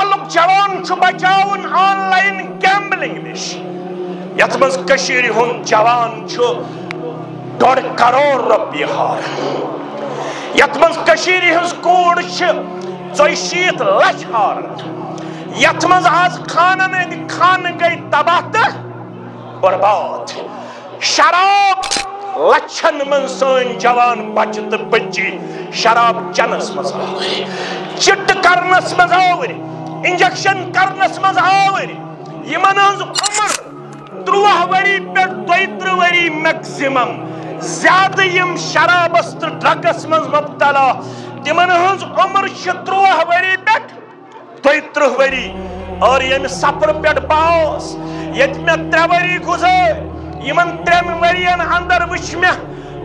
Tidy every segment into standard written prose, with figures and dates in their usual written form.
محلک جوان چھو بچاون on line gambling نش یتمز کشیری ہن جوان چھو 1.5 کروڑ رۄپیہِ ہار یتمز کشیری ہنز کوڑ چھ 64 لچھ ہار یتمز آز خانن ہند خان گئی تباہ تہ برباد شراب لچھن من سن جوان بچ تو بچی شراب چنس مز آور چٹ کرنس مز آور انجیکشن کرنس مز آور یمن ہنز عمر 30 وری پہ 32 وری میکسیمم زیادہ یم شرابس تو ڈرگس مز مبتلا تمن ہنز عمر 30 وری پہ 32 وری اور یم سفر پہ باس یت میں 3 وری گزر یمن 3 ورین اندر وچ میں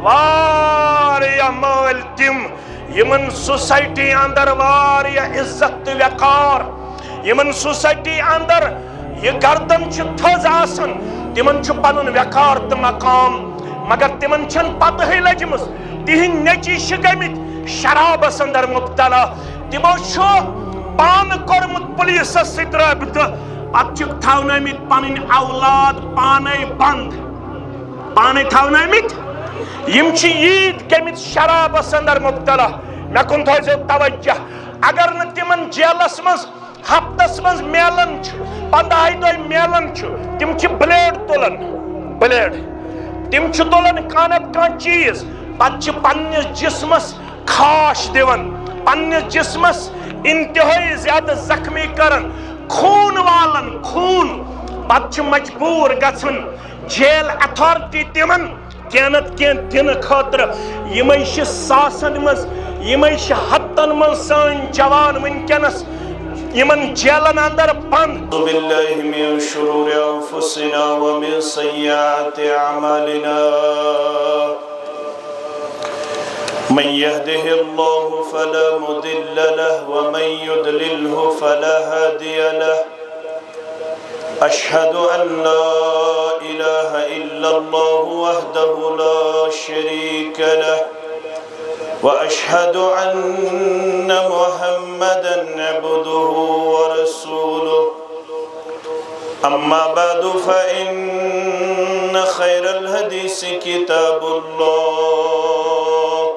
واریا مال تم یمن سوسائٹی اندر واریا عزت وقار یمن سوسائٹی اندر یہ گردن چھ تھز آسن تمن چھ پنن وقار تو مقام مگر تمن چھن پتہ ہی لجمس تہن نیچی چھ گمت شرابس اندر مبتلا تمو چھ پان کورمت پولیسس ست رابطہ پتہ چھک تھونامت پنن اولاد پانے بند پانے تھونامت یم چھ عید گمت شرابس اندر مبتلا مے کن تھوزو توجہ اگر نہ تمن جیلس مز ہفتس مز میلن 15 دۄہ میلن تم چھ بلیڈ تلن بلیڈ تم چھ تلن کانت کان چیز پتہ چھ پننس جسمس کھاش دیون پننس جسمس انتہائی زیادہ زخمی کرن خون والن خون پتہ چھ مجبور گژھن جیل اتھارٹی تمن کینت کین دن خاطر یمے چھ ساسن مز یمے چھ ہتن مز سن جوان ونکینس یمن جیلن اندر بند باللہ من شرور انفسنا ومن سیئات اعمالنا من يهده الله فلا مضل له ومن يضلله فلا هادي له أشهد أن لا إله إلا الله وحده لا شريك له وأشهد أن محمدًا عبده ورسوله أما بعد فإن خير الحديث كتاب الله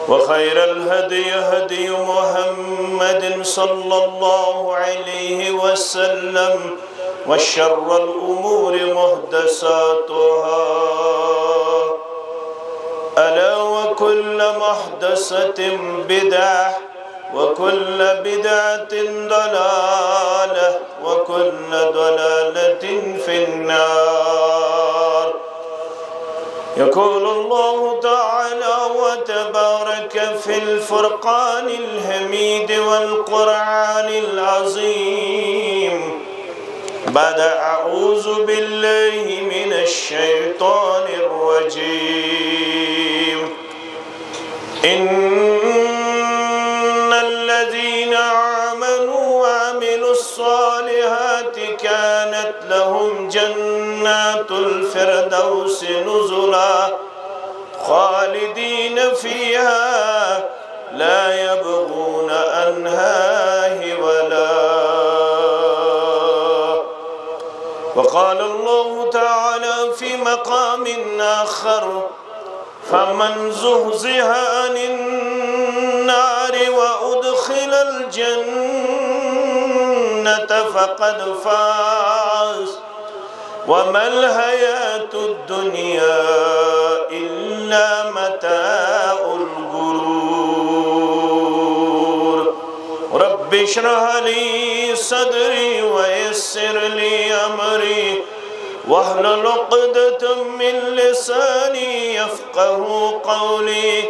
وخير الهدي هدي محمد صلى الله عليه وسلم وشر الأمور محدثاتها ألا وكل محدثة بدعة وكل بدعة ضلالة وكل ضلالة في النار يقول الله تعالى وتبارك في الفرقان الحميد والقرآن العظيم بعد أعوذ بالله من الشيطان الرجيم إن الذين آمنوا وعملوا الصالحات كانت لهم جنات الفردوس نزلا خالدين فيها لا يبغون عنها حولا وقال الله تعالى في مقام آخر فمن زهزها عن النار وأدخل الجنة فقد فاز وما الحياة الدنيا إلا متاع الغرور رب اشرح لي صدري ويسر لي أمري واحلل عقدة من لساني يفقه قولي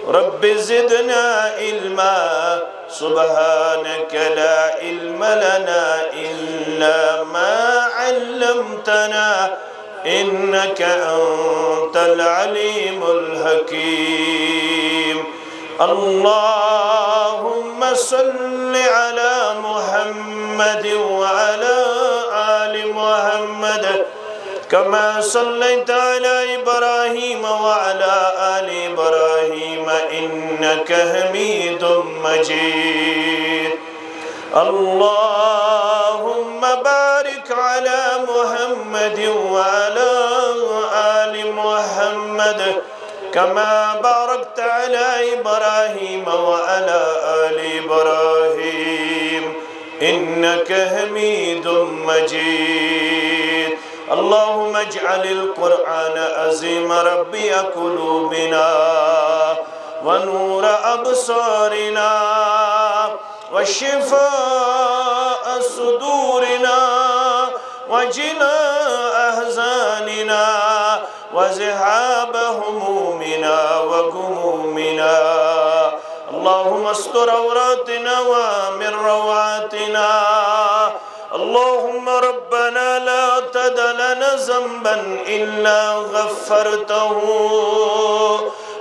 رب زدنا علما سبحانك لا علم لنا إلا ما علمتنا إنك أنت العليم الحكيم اللهم صل على محمد وعلى آل محمد كما صليت على إبراهيم وعلى آل إبراهيم إنك حميد مجيد اللهم بارك على محمد وعلى آل محمد كما باركت على إبراهيم وعلى آل إبراهيم إنك حميد مجيد. اللهم اجعل القرآن عظيم ربي قلوبنا ونور أبصارنا وشفاء صدورنا وجلاء أحزاننا وذهاب همومنا وغمومنا. اللهم استر عوراتنا وآمن روعاتنا. اللهم ربنا لا تدع لنا ذنبا إلا غفرته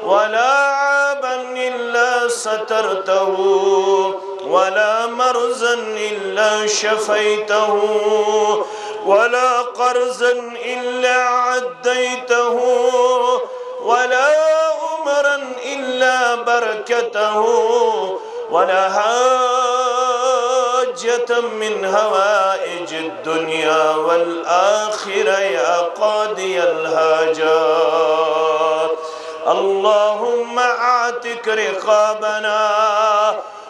ولا عيبا إلا سترته ولا مرضا إلا شفيته ولا قرضا إلا عديته ولا أمرا إلا بركته ولا حاجة من هوائج الدنيا والآخرة يا قاضي الحاجات. اللهم اعتق رقابنا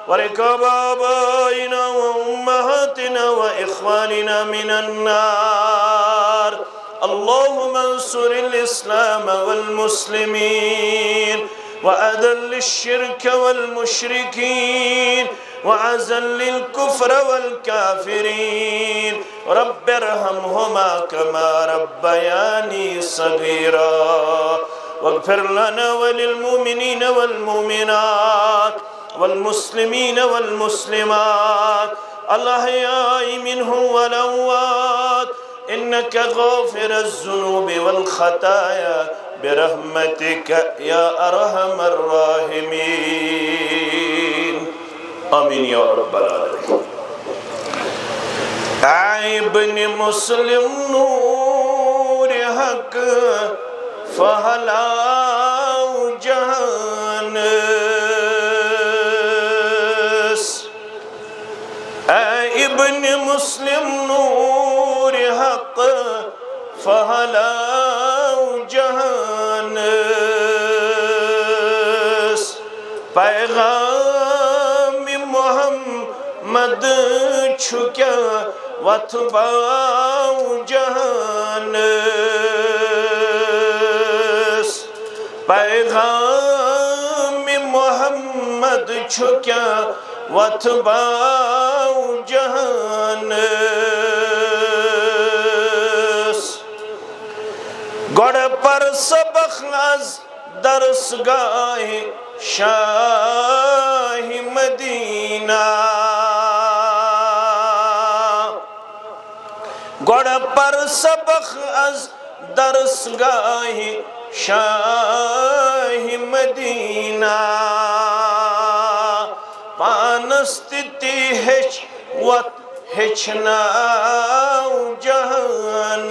ورقاب آبائنا وأمهاتنا وإخواننا من النار. اللهم انصر الإسلام والمسلمين وأذل الشرك والمشركين وأذل الكفر والكافرين. رب ارحمهما كما ربياني صغيرا واغفر لنا وللمؤمنين والمؤمنات والمسلمين والمسلمات الأحياء منهم والأموات إنك غافر الذنوب والخطايا برحمتك يا أرحم الراحمين. آمين يا رب العالمين. ابن مسلم نور حق فہلا جہان اے ابن مسلم نور حق فہلا جہان پیغام محمد چھکیا وطباؤ جہان پیغام محمد چھکیا وطباؤ جہان گوڑ پر سبخ از درسگاہ شاہ مدینہ گوڑ پر سبخ از درسگاہ شاہ مدینہ پانستتی ہچ وط ہچناؤ جہان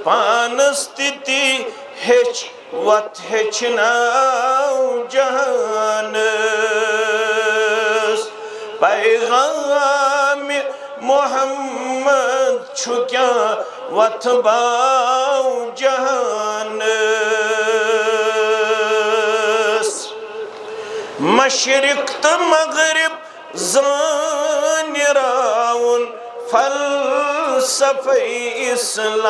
پانستتی ہچ وط ہچناؤ جہان پیغام محمد چھکیا وطباؤ جہان مشرق تو مغرب زان راون فلسفہ اسلام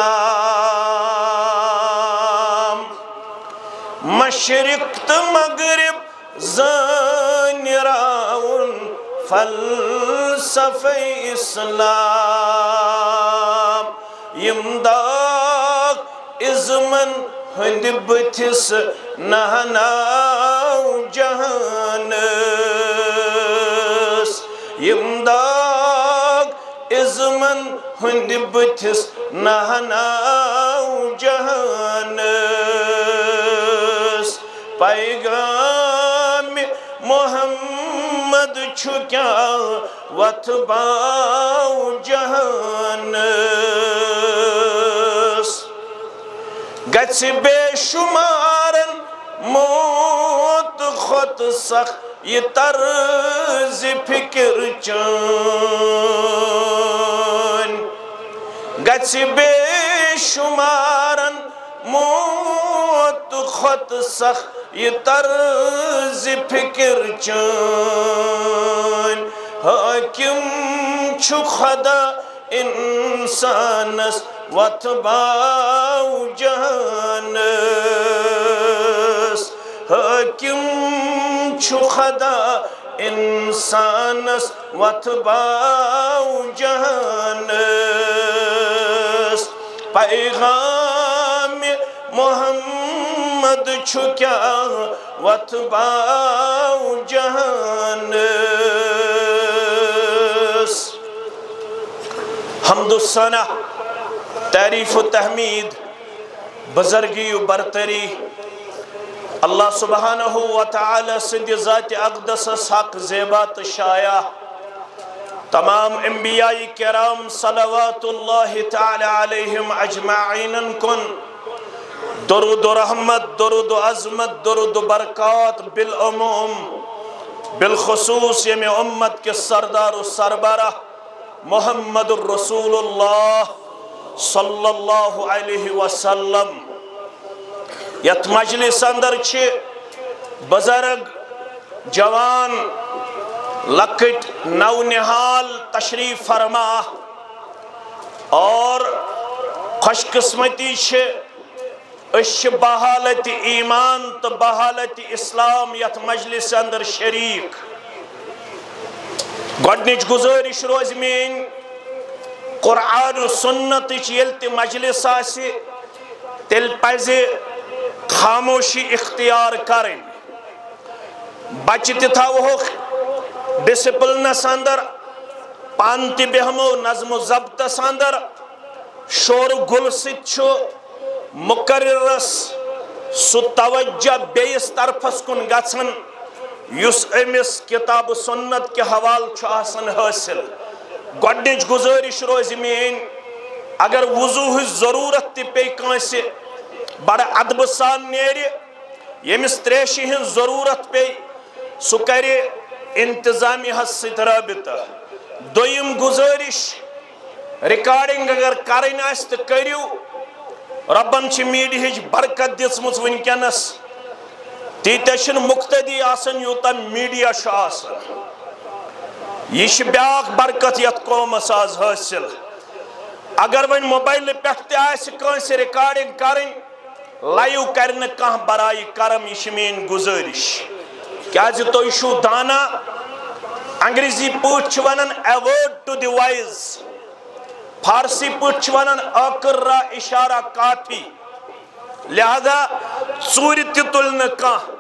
مشرق تو مغرب زان راون فلسفہ اسلام یمداغ ازمن ہند بتس نہناؤ جہان یمداغ ازمن ہند بتس نہناؤ جہان پیغام محمد چھکیا وطباؤ جہان گچ بے شمارن موت خود سخ یہ طرز فکر چان گچ بے شمارن موت خط سخ یہ طرز فکر چان حاکم چھو خدا انسانس واتباو جہانس حاکم چھو خدا انسانس واتباو جہانس پیغام محمد چھو کیا واتباو جہانس حمد و ثنا تعریف و تحمید بزرگی و برتری اللہ سبحانہ وتعالی سندھ ذات اقدس حق زیبات شایع تمام انبیاء کرام صلوات اللہ تعالی علیہم اجمعین کن درود و رحمت درود و عظمت درود و برکات بالعموم بالخصوص یم امت کے سردار و سربراہ محمد الرسول اللہ صلی اللہ علیہ وسلم یت مجلس اندر چھے بزرگ جوان لکٹ نو نحال تشریف فرما اور خوش قسمتی چھے اش بحالت ایمان تو بحالت اسلام یت مجلس اندر شریک گوڑنچ گزارش روز میں قرآن و سنت یلت مجلس آسی تل پزِ خاموشی اختیار کریں بچت تھاوہو ڈسپلنس اندر پانتی بہمو نظم و ضبطس اندر شور گل ستھو مقررس سو توجہ بیس طرفس کن گھن یس امس کتاب سنت کے حوال چھو آسن حاصل گوڑنچ گزارش روز میں اگر وضوح ضرورت تی پی کانسی بڑا ادب سان نیری یمس تریشی ہن ضرورت پی سو کرے انتظامی حسد رابطہ دویم گزارش ریکارڈنگ اگر کریں آست کریو ربن چھ میڈیہج برکت دیس مز ونکنس تیتشن مقتدی آسن یوتا میڈیا شو آسن یہ بیاق برکت یت قومس آز حاصل اگر ون موبائل پہ آس کانس ریکارڈنگ کریں لائیو کرنے کان برائی کرم یہ مین گزارش کیا تو شو دانا انگریزی پوچھ ونن ایورڈ ٹو دی وائز فارسی پوچھ ونن آکر را اشارہ کافی لہذا ژوٗرِ تہِ تُل نہٕ کانٛہہ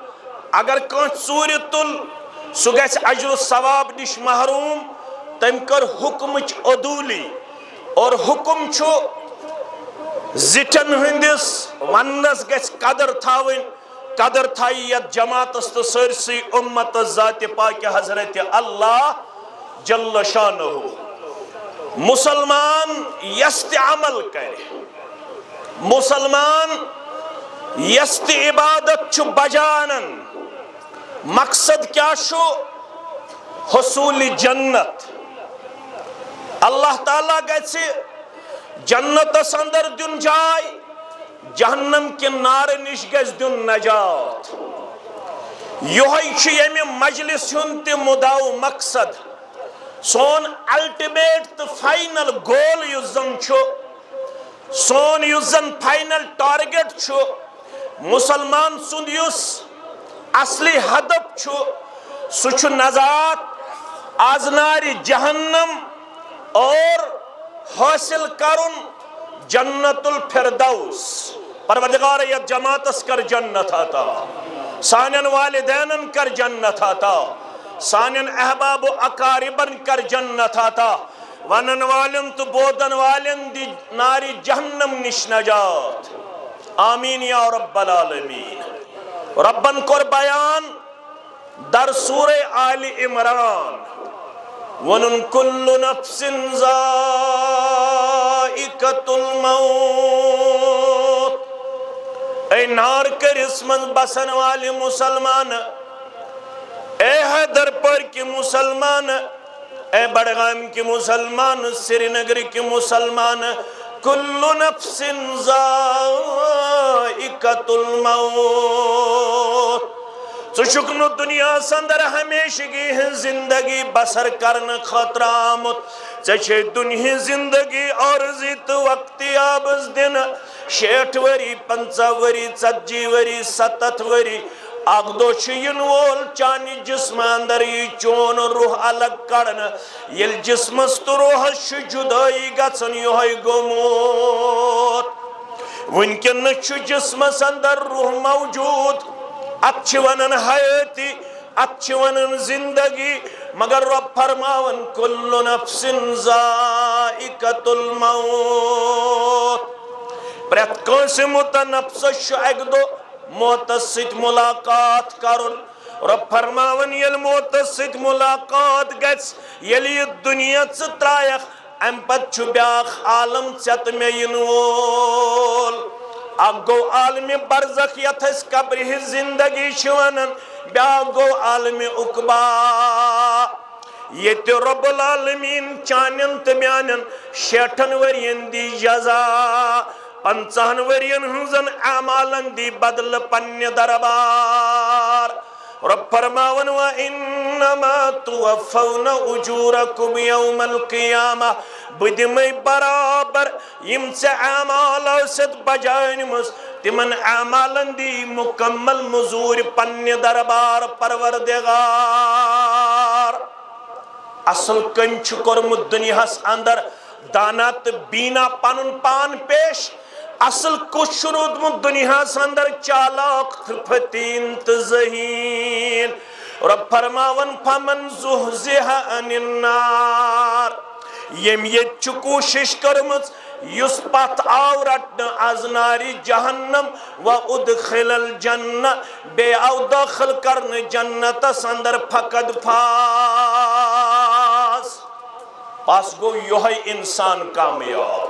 اگر کانٛہہ ژوٗرِ تُل سُہ گژھِ اجر و ثواب نِش محروم تٔمۍ کٔر حُکمٕچ عدوٗلی اور حُکم چھُ زِٹھٮ۪ن ہٕنٛدِس وننس گژھِ قدر تھاوٕنۍ قدر تھایی یتھ جماعتس تہٕ سٲرسٕے اُمتس ذاتِ پاکہِ حضرتِ اللہ جل شانہ مسلمان یس تہِ عمل کرِ مسلمان یس تہِ عبادت چھُ بجانن مقصد کیا چھُ حصوٗلِ جنت اللہ تعالیٰ گژھِ جنتس اندر دیُن جاے جہنم کے نار نش گژھِ دیُن نجات یہوے چھُ ییٚمہِ مجلس ہُنٛد تہِ مُدا و مقصد سون الٹیمیٹ تہٕ فائنل گول یُس زن چھُ سون یُس زن فائنل ٹارگیٹ چھُ مسلمان سُنٛد یُس اصلی ہدف چھُ سُہ چھُ نجات از نارِ جہنم اور حاصل کرن جنت الفردوس پروردگار یت جماعتس کر جنت عطا سانین والدینن کر جنت عطا سانین احباب و اقاربن کر جنت عطا ونن والن تو بودن والن دی ناری جہنم نش نجات آمین یا رب العالمین ربن کر بیان در سورہ آل عمران وَنُن كُلُّ نَفْسٍ ذَائِقَةُ الْمَوْتِ اے نار کر اس من بسن والے مسلمان اے اے حیدر پور کی مسلمان، اے بڑگام کی مسلمان، سری نگر کی مسلمان، کل نفس ذائقۃ الموت. ژٕ دنیا سندر ہمیشگی ہن زندگی بسر کرن خاطر آمت. ژے دنیا زندگی عارضی تو وقتی آبز دن 60 وری 50 وری 40 وری 70 وری. اک دو ین وول چانی جسم اندر یہ چون روح الگ کڑن. یل جسمس تو روحس جدائی گژھن یہ گومت. ونکن چھ جسمس اندر روح موجود. ات ونن حیاتی، ات ونن زندگی، مگر رب فرماون کل نفس ذائقۃ الموت. پرت کانس متنفس اک دو موتس ست ملاقات کرن. رب فرماون یل موتس ست ملاقات گژھ، یل یہ دنیا ژٕ ترایکھ، ام پت چھ بیاکھ عالم ژت مے ین وول. اک گو عالم برزخ یت اس قبر ہز زندگی چھ ونن، بیاکھ گو عالم عقبا. یہ رب العالمین چانن تو میانن 60 ورین دی جزا، 50 ورین ہنزن اعمالن دی بدل پنہ دربار. رب فرماون وَإِنَّمَا تُوَفَّوْنَ أُجُورَكُمْ يَوْمَ الْقِيَامَةِ. بدمئی برابر یم سے اعمال ست بجائن مز تمن اعمالن دی مکمل مزور پنہ دربار پروردگار. اصل کن چھ کورمت دنیاس اندر دانا تو بینا پنن پان پیش. اصل کچھ رودمت دنیاس اندر چالاک فتین تو ذہین. رب فرماون فمن زحزح عن النار. یم یہ کوشش کرمت یس پت آو رٹن از ناری جہنم و ادخل الجنہ، بے او داخل کرن جنتس اندر فقد فاز. پاس گو یہ انسان کامیاب.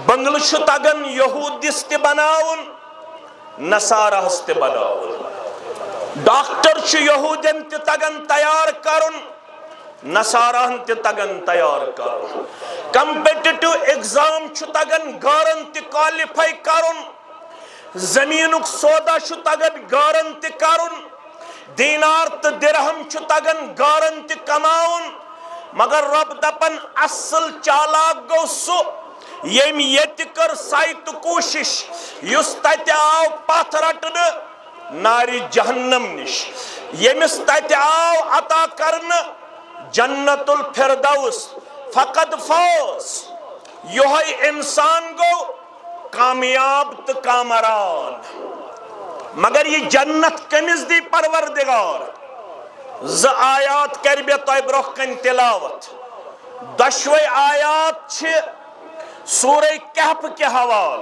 بنگل چھ تگن یہودس تہ بناون، نصارہس تہ بناون. ڈاکٹر چھ یہودین تہ تگن تیار کرن، نصارہن تہ تگن تیار کرن. کمپیٹیٹو ایگزام چھ تگن گارن تہ کوالیفائی کرن. زمینک سودا چھ تگن گارن تہ کرن. دینار تہ درہم چھ تگن گارن تہ کماون. مگر رب دپن اصل چالاک گو سو یم یت کر سائت کوشش یس تت آو پتھ رٹن ناری جہنم نش. یمس تت آو عطا کرن جنت الفردوس، فقد فوز. یہ انسان گو کامیاب تو کامران. مگر یہ جنت کمس دی پروردگار؟ ز آیات کر بے تو برہ کن تلاوت. دشوئی آیات چھ سورہ کہف کے حوال.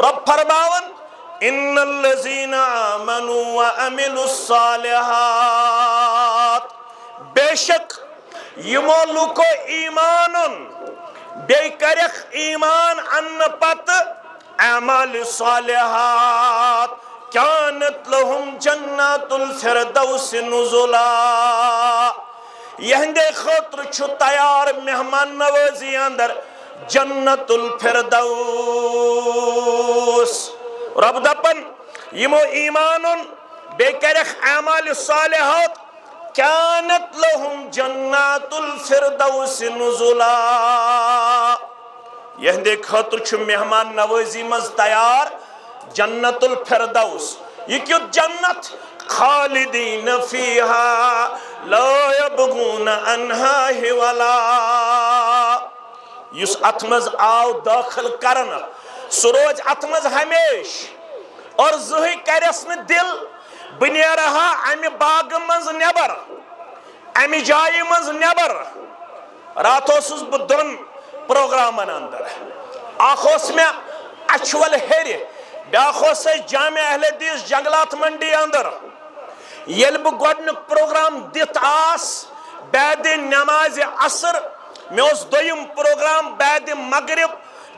رب فرماون ان الذین آمنوا وعملوا الصالحات. بے شک یمو لوکو ایمانن بے کرخ ایمان ان پت اعمال صالحات كانت لهم جنات الفردوس نزلا. یہندے خاطر چھو تیار مہمان نوازی اندر جنت الفردوس. رب دپن یمو ایمانن بے کرخ اعمال صالحات كانت لهم جنات الفردوس نزلا. یہندے خاطر چھو مہمان نوازی مز تیار جنت الفردوس. یہ کیوں جنت؟ خالدین فیہا لا یبغون عنہا حولا. یس اتمز آو داخل کرنا سروج اتمز ہمیش اور زہی کرسن دل بنی رہا امی باغ منز نبر، امی جائی منز نبر. راتو سوز بدن پروگرامن اندر آخوس میں اچھول ہیری بیاخو سے جامع اہل حدیث جنگلات منڈی اندر یل بہ گۄڈنیُک پروگرام دِتھ آس بعد نماز عصر میں اس دویم پروگرام بعد مغرب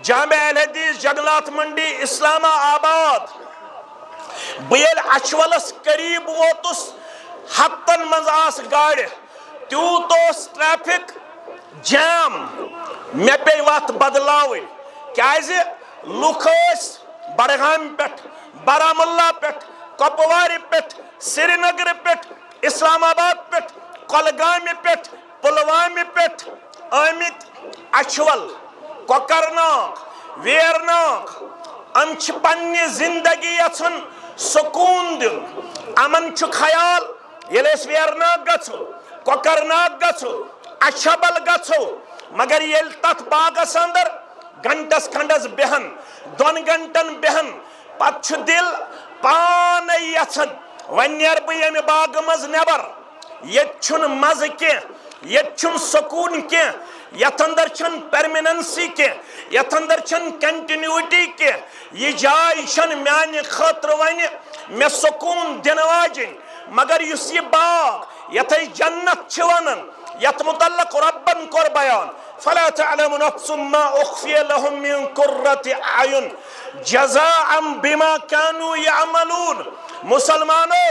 جامع اہل حدیث جنگلات منڈی اسلام آباد. بہ ییٚلہِ اچھولس قریب ووتُس ہتن مز آس گاڑی تیوت اوس ٹریفک جام مے پے وت بدلاوٕنۍ کیازِ لُکھ ٲسۍ بڈگامہِ پٮ۪ٹھ بارہمولہ پٮ۪ٹھ کۄپوارِ پٮ۪ٹھ سرینگرٕ پٮ۪ٹھ اسلام آباد پٮ۪ٹھ کۄلگامہِ پٮ۪ٹھ پُلوامہِ پٮ۪ٹھ آمٕتۍ اچھول کۄکرناگ ویرناگ یِم چھِ پننہِ زندگی یژھان سکوٗن دیُن یِمن چھُ خیال ییٚلہِ أسۍ ویرناگ گژھو کۄکرناگ گژھو اچھبل گژھو مگر ییٚلہِ تتھ باغس اندر گھنٹس کھنڈس بیہن 2 گھنٹن بیہن پتہٕ چھُ دل پانے یژھان وۄنۍ نیرٕ بہٕ ییٚمہِ باغہٕ منٛز نٮ۪بر ییٚتہِ چھُنہٕ مزٕ کینٛہہ ییٚتہِ چھُنہٕ سکوٗن کینٛہہ یتھ اندر چھنہٕ پرمیننسی کینٛہہ یتھ اندر چھنہٕ کنٹِنیوٹی کینٛہہ یہِ جاے چھنہٕ میانہِ خٲطرٕ وۄنۍ مےٚ سکوٗن دِنہٕ واجیٚنۍ مگر یُس یہِ باغ یتھ أسۍ جنت چھِ ونان یتھ متعلق ربن کوٚر بیان فلا تعلم نفس ما اخفي لهم من قرة اعين جزاء بما كانوا يعملون مسلمانو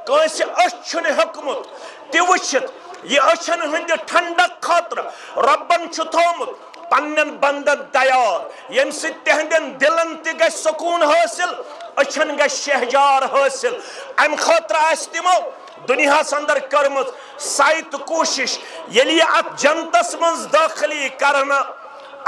کٲنٛسہِ أچھ چھُنہٕ ہیوٚکمُت تہِ وٕچھِتھ یہِ أچھن ہٕنٛدِ ٹھنڈک خٲطرٕ ربن چھُ تھوٚومُت پننٮ۪ن بندن تیار ییٚمہِ سۭتۍ تِہنٛدٮ۪ن دلن تہِ گژھِ سکوٗن حٲصِل أچھن گژھِ شہجار حٲصِل امہِ خٲطرٕ آسہِ تِمو دُنیاہس اندر کٔرمٕژ سعی تہٕ کوٗشش ییٚلہِ یہِ اتھ جنتس منٛز دٲخلی کرنہٕ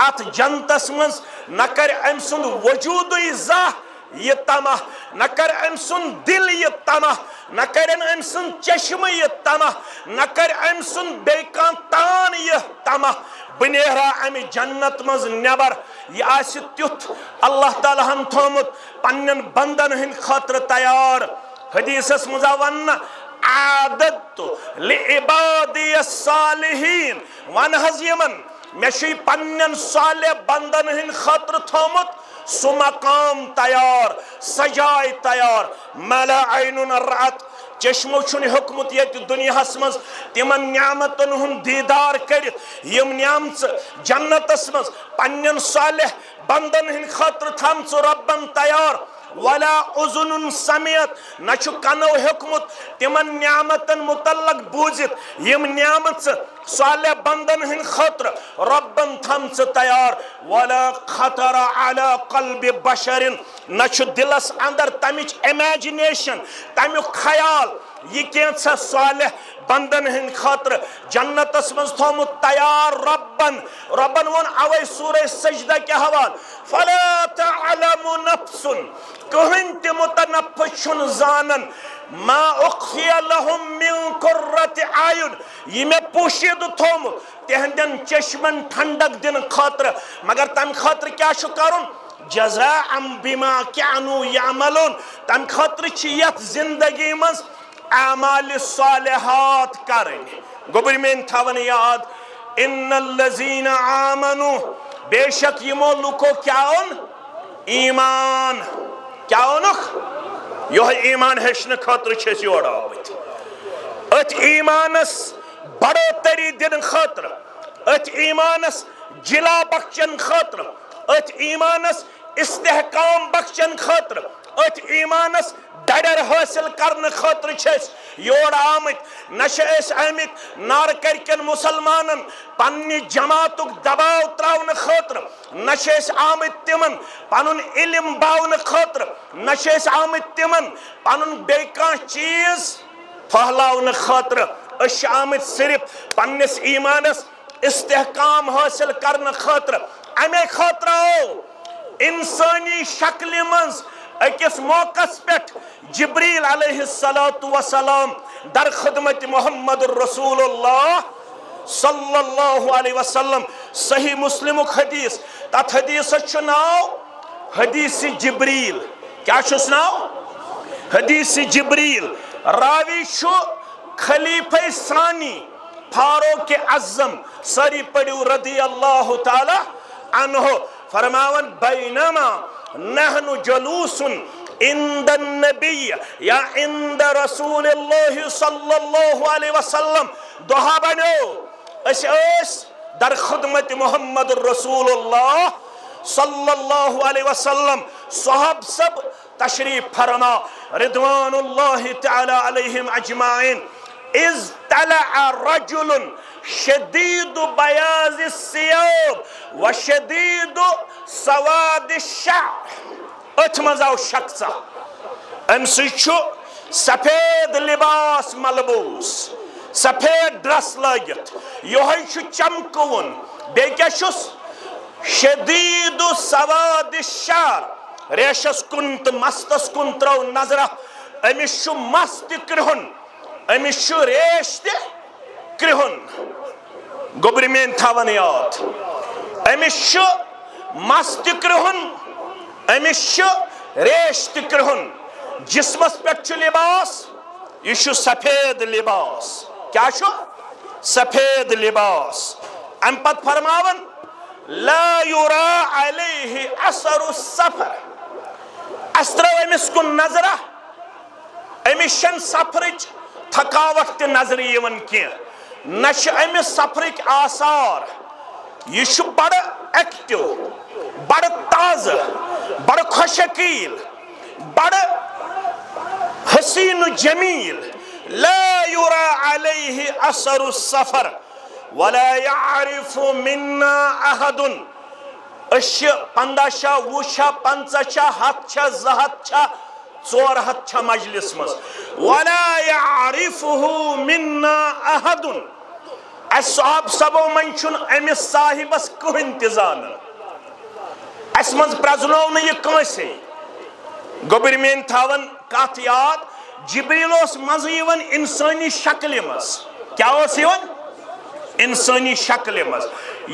اتھ جنتس منٛز نہ کرِ أمۍ سُنٛد وجوٗدٕے زانٛہہ یہِ طمع نہ کرِ أمۍ سُنٛد دل یہِ طمع نہ کرن أمۍ سُنٛد چشمہٕ یہِ طمع نہ کرِ أمۍ سُنٛد بیٚیہِ کانٛہہ تان یہِ طمع بہٕ نیرا امہِ جنت منٛز نٮ۪بر یہِ آسہِ تیُتھ اللہ تعالیٰ ہن تھوٚومُت پننٮ۪ن بندن ہٕنٛدِ خٲطرٕ تیار حدیثس منٛز آو وننہٕ عادت لعبادی الصالحین ون حظ یمن مےٚ چھُے پننٮ۪ن صالح بندن ہٕنٛدِ خٲطرٕ تھوٚومُت سُہ مقام تیار سۄ جاے تیار ما لا عینٌ رأت چشمو چھُنہٕ ہیوٚکمُت ییٚتہِ دُنیاہس منٛز تِمن نعمتن ہُنٛد دیٖدار کٔرِتھ یِم نعمژٕ جنتس منٛز پننٮ۪ن صالح بندن ہٕنٛدِ خٲطرٕ تھامژٕ رۄبن تیار ولا اذن سمعت نہ چھُ کنو ہیوٚکمُت تِمن نعمتن متعلق بوٗزِتھ یِم نعمژٕ صالح بندن ہٕنٛدِ خٲطرٕ رۄبن تھامژٕ تیار ولا خطر على قلب بشر نہ چھُ دلس اندر تمِچ امیجنیشن تمیُک خیال یہ کینٛژھا صالح بندن ہٕنٛدِ خٲطرٕ جنتس منٛز تھوٚومُت تیار رۄبن ووٚن اوے سورہ سجدہ کہِ حوالہٕ فلا تعلم نفس کٕہٕنۍ تہِ متنفس چھُنہٕ زانان ما اخفي لهم من قرة اعين یہ مےٚ پوشیدٕ تھوٚومُت تِہنٛدٮ۪ن چشمن ٹھنڈک دِنہٕ خٲطرٕ مگر تمہِ خٲطرٕ کیٛاہ چھُ کرُن جزاء بما كانوا يعملون تمہِ خٲطرٕ چھِ یتھ زندگی منٛز اعمال صالحات کرٕنۍ گوٚبٕرۍ میٲنۍ تھاوان یاد ان الذين آمنوا بے شک یِمو لُکو کیٛاہ اوٚن ایمان کیٛاہ اوٚنُکھ یِہوٚے ایمان ہیٚچھنہٕ خٲطرٕ چھِ أسۍ یور آمٕتۍ أتھۍ ایمانس بڑوتری دِنہٕ خٲطرٕ أتھۍ ایمانس جلا بخشن خٲطرٕ أتھۍ ایمانس استحکام بخشن خٲطرٕ أتھۍ ایمانس ڈڈر حٲصِل کرنہٕ خٲطرٕ چھِ أسۍ یور آمٕتۍ نہ چھِ أسۍ آمٕتۍ نارکر کٮ۪ن مُسلمانن پننہِ جماعتُک دباو تراونہٕ خٲطرٕ نہ چھِ أسۍ آمٕتۍ تِمن پنُن علم باونہٕ خٲطرٕ نہ چھِ أسۍ آمٕتۍ تِمن پنُن بیٚیہِ کانٛہہ چیٖز پھہلاونہٕ خٲطرٕ أسۍ چھِ آمٕتۍ صرف پننِس ایمانس استحکام حٲصِل کرنہٕ خٲطرٕ امے خٲطرٕ آو انسٲنی شکلہِ منٛز أکِس موقعس پٮ۪ٹھ جبریل علیہ الصلاۃ وسلام در خدمت محمد رسول اللہ صلی اللہ علیہ وسلم صحیح مسلمُک حدیث تتھ حدیثس چھُ ناو حدیث جبریل کیٛاہ چھُس ناو حدیث جبریل راوی چھُ خلیفہ ثانی فاروق اعظم ساری پڑھیو رضی اللہ تعالی عنہ فرماون بینما نحن جلوس عند النبی یا عند رسول اللہ صلی اللہ علیہ وسلم دہا بنو اس در خدمت محمد رسول اللہ صلی اللہ علیہ وسلم صحاب سب تشریف فرما رضوان اللہ تعالی علیہم اجمعین. اذ طلع رجل شدید بیاض الثياب وشدید سواد الشعر. ات مز آو شخصا ام سچو سفید لباس ملبوس سفید ڈرس لگت یہ چمکون بی کیا شدید سواد الشعر ریشس کن تو مستس کن ترو نظرہ امس مست کرہن امس ریش تہ کرہن. گوبر مین تھاون یاد امس مست کرہن امس ریش تہ کرہن. جسمس پہ لباس یہ سفید لباس کیا سفید لباس. ام پت فرماون لا یرا علیہ اثر السفر. اس ترو امس کن نظرہ امس چھن سفرچ تھکاوٹ تہ نظر یوان کی نش امس سفرک آثار. یہ بڑ ایکٹیو بڑ تازہ بڑ خوشکیل بڑ حسین جمیل. لا يرى عليه اثر السفر ولا يعرف منا احد. اش 15 شا 20 شا 50 شا 100 شا 200 شا 400 شا مجلس مز ولا يعرفه منا احد. اصحاب سبو من چھن امس صاحبس کہن تزان اس مز پرزنو نہ یہ کانسے. گوبر مین تھاون کات یاد جبریل اس مز یوان انسانی شکل مز. کیا اس یوان انسانی شکل مز.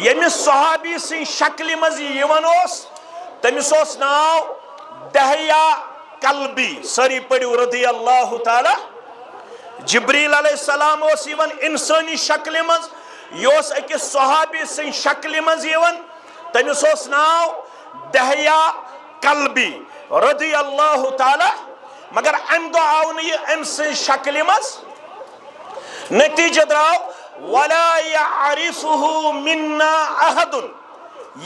یمس صحابی سن شکل مز یوان اس تمس اس ناو دہیا قلبی. سری پڑھو رضی اللہ تعالی. جبریل علیہ السلام اس یوان انسانی شکل مز یہ اس اکس صحابی سن شکل مز یوان تمس اس ناو دہیا قلبی رضی اللہ تعالی. مگر ام دو آو نہیں ام سن شکل مز. نتیجہ دراو ولا يعرفه منا احد.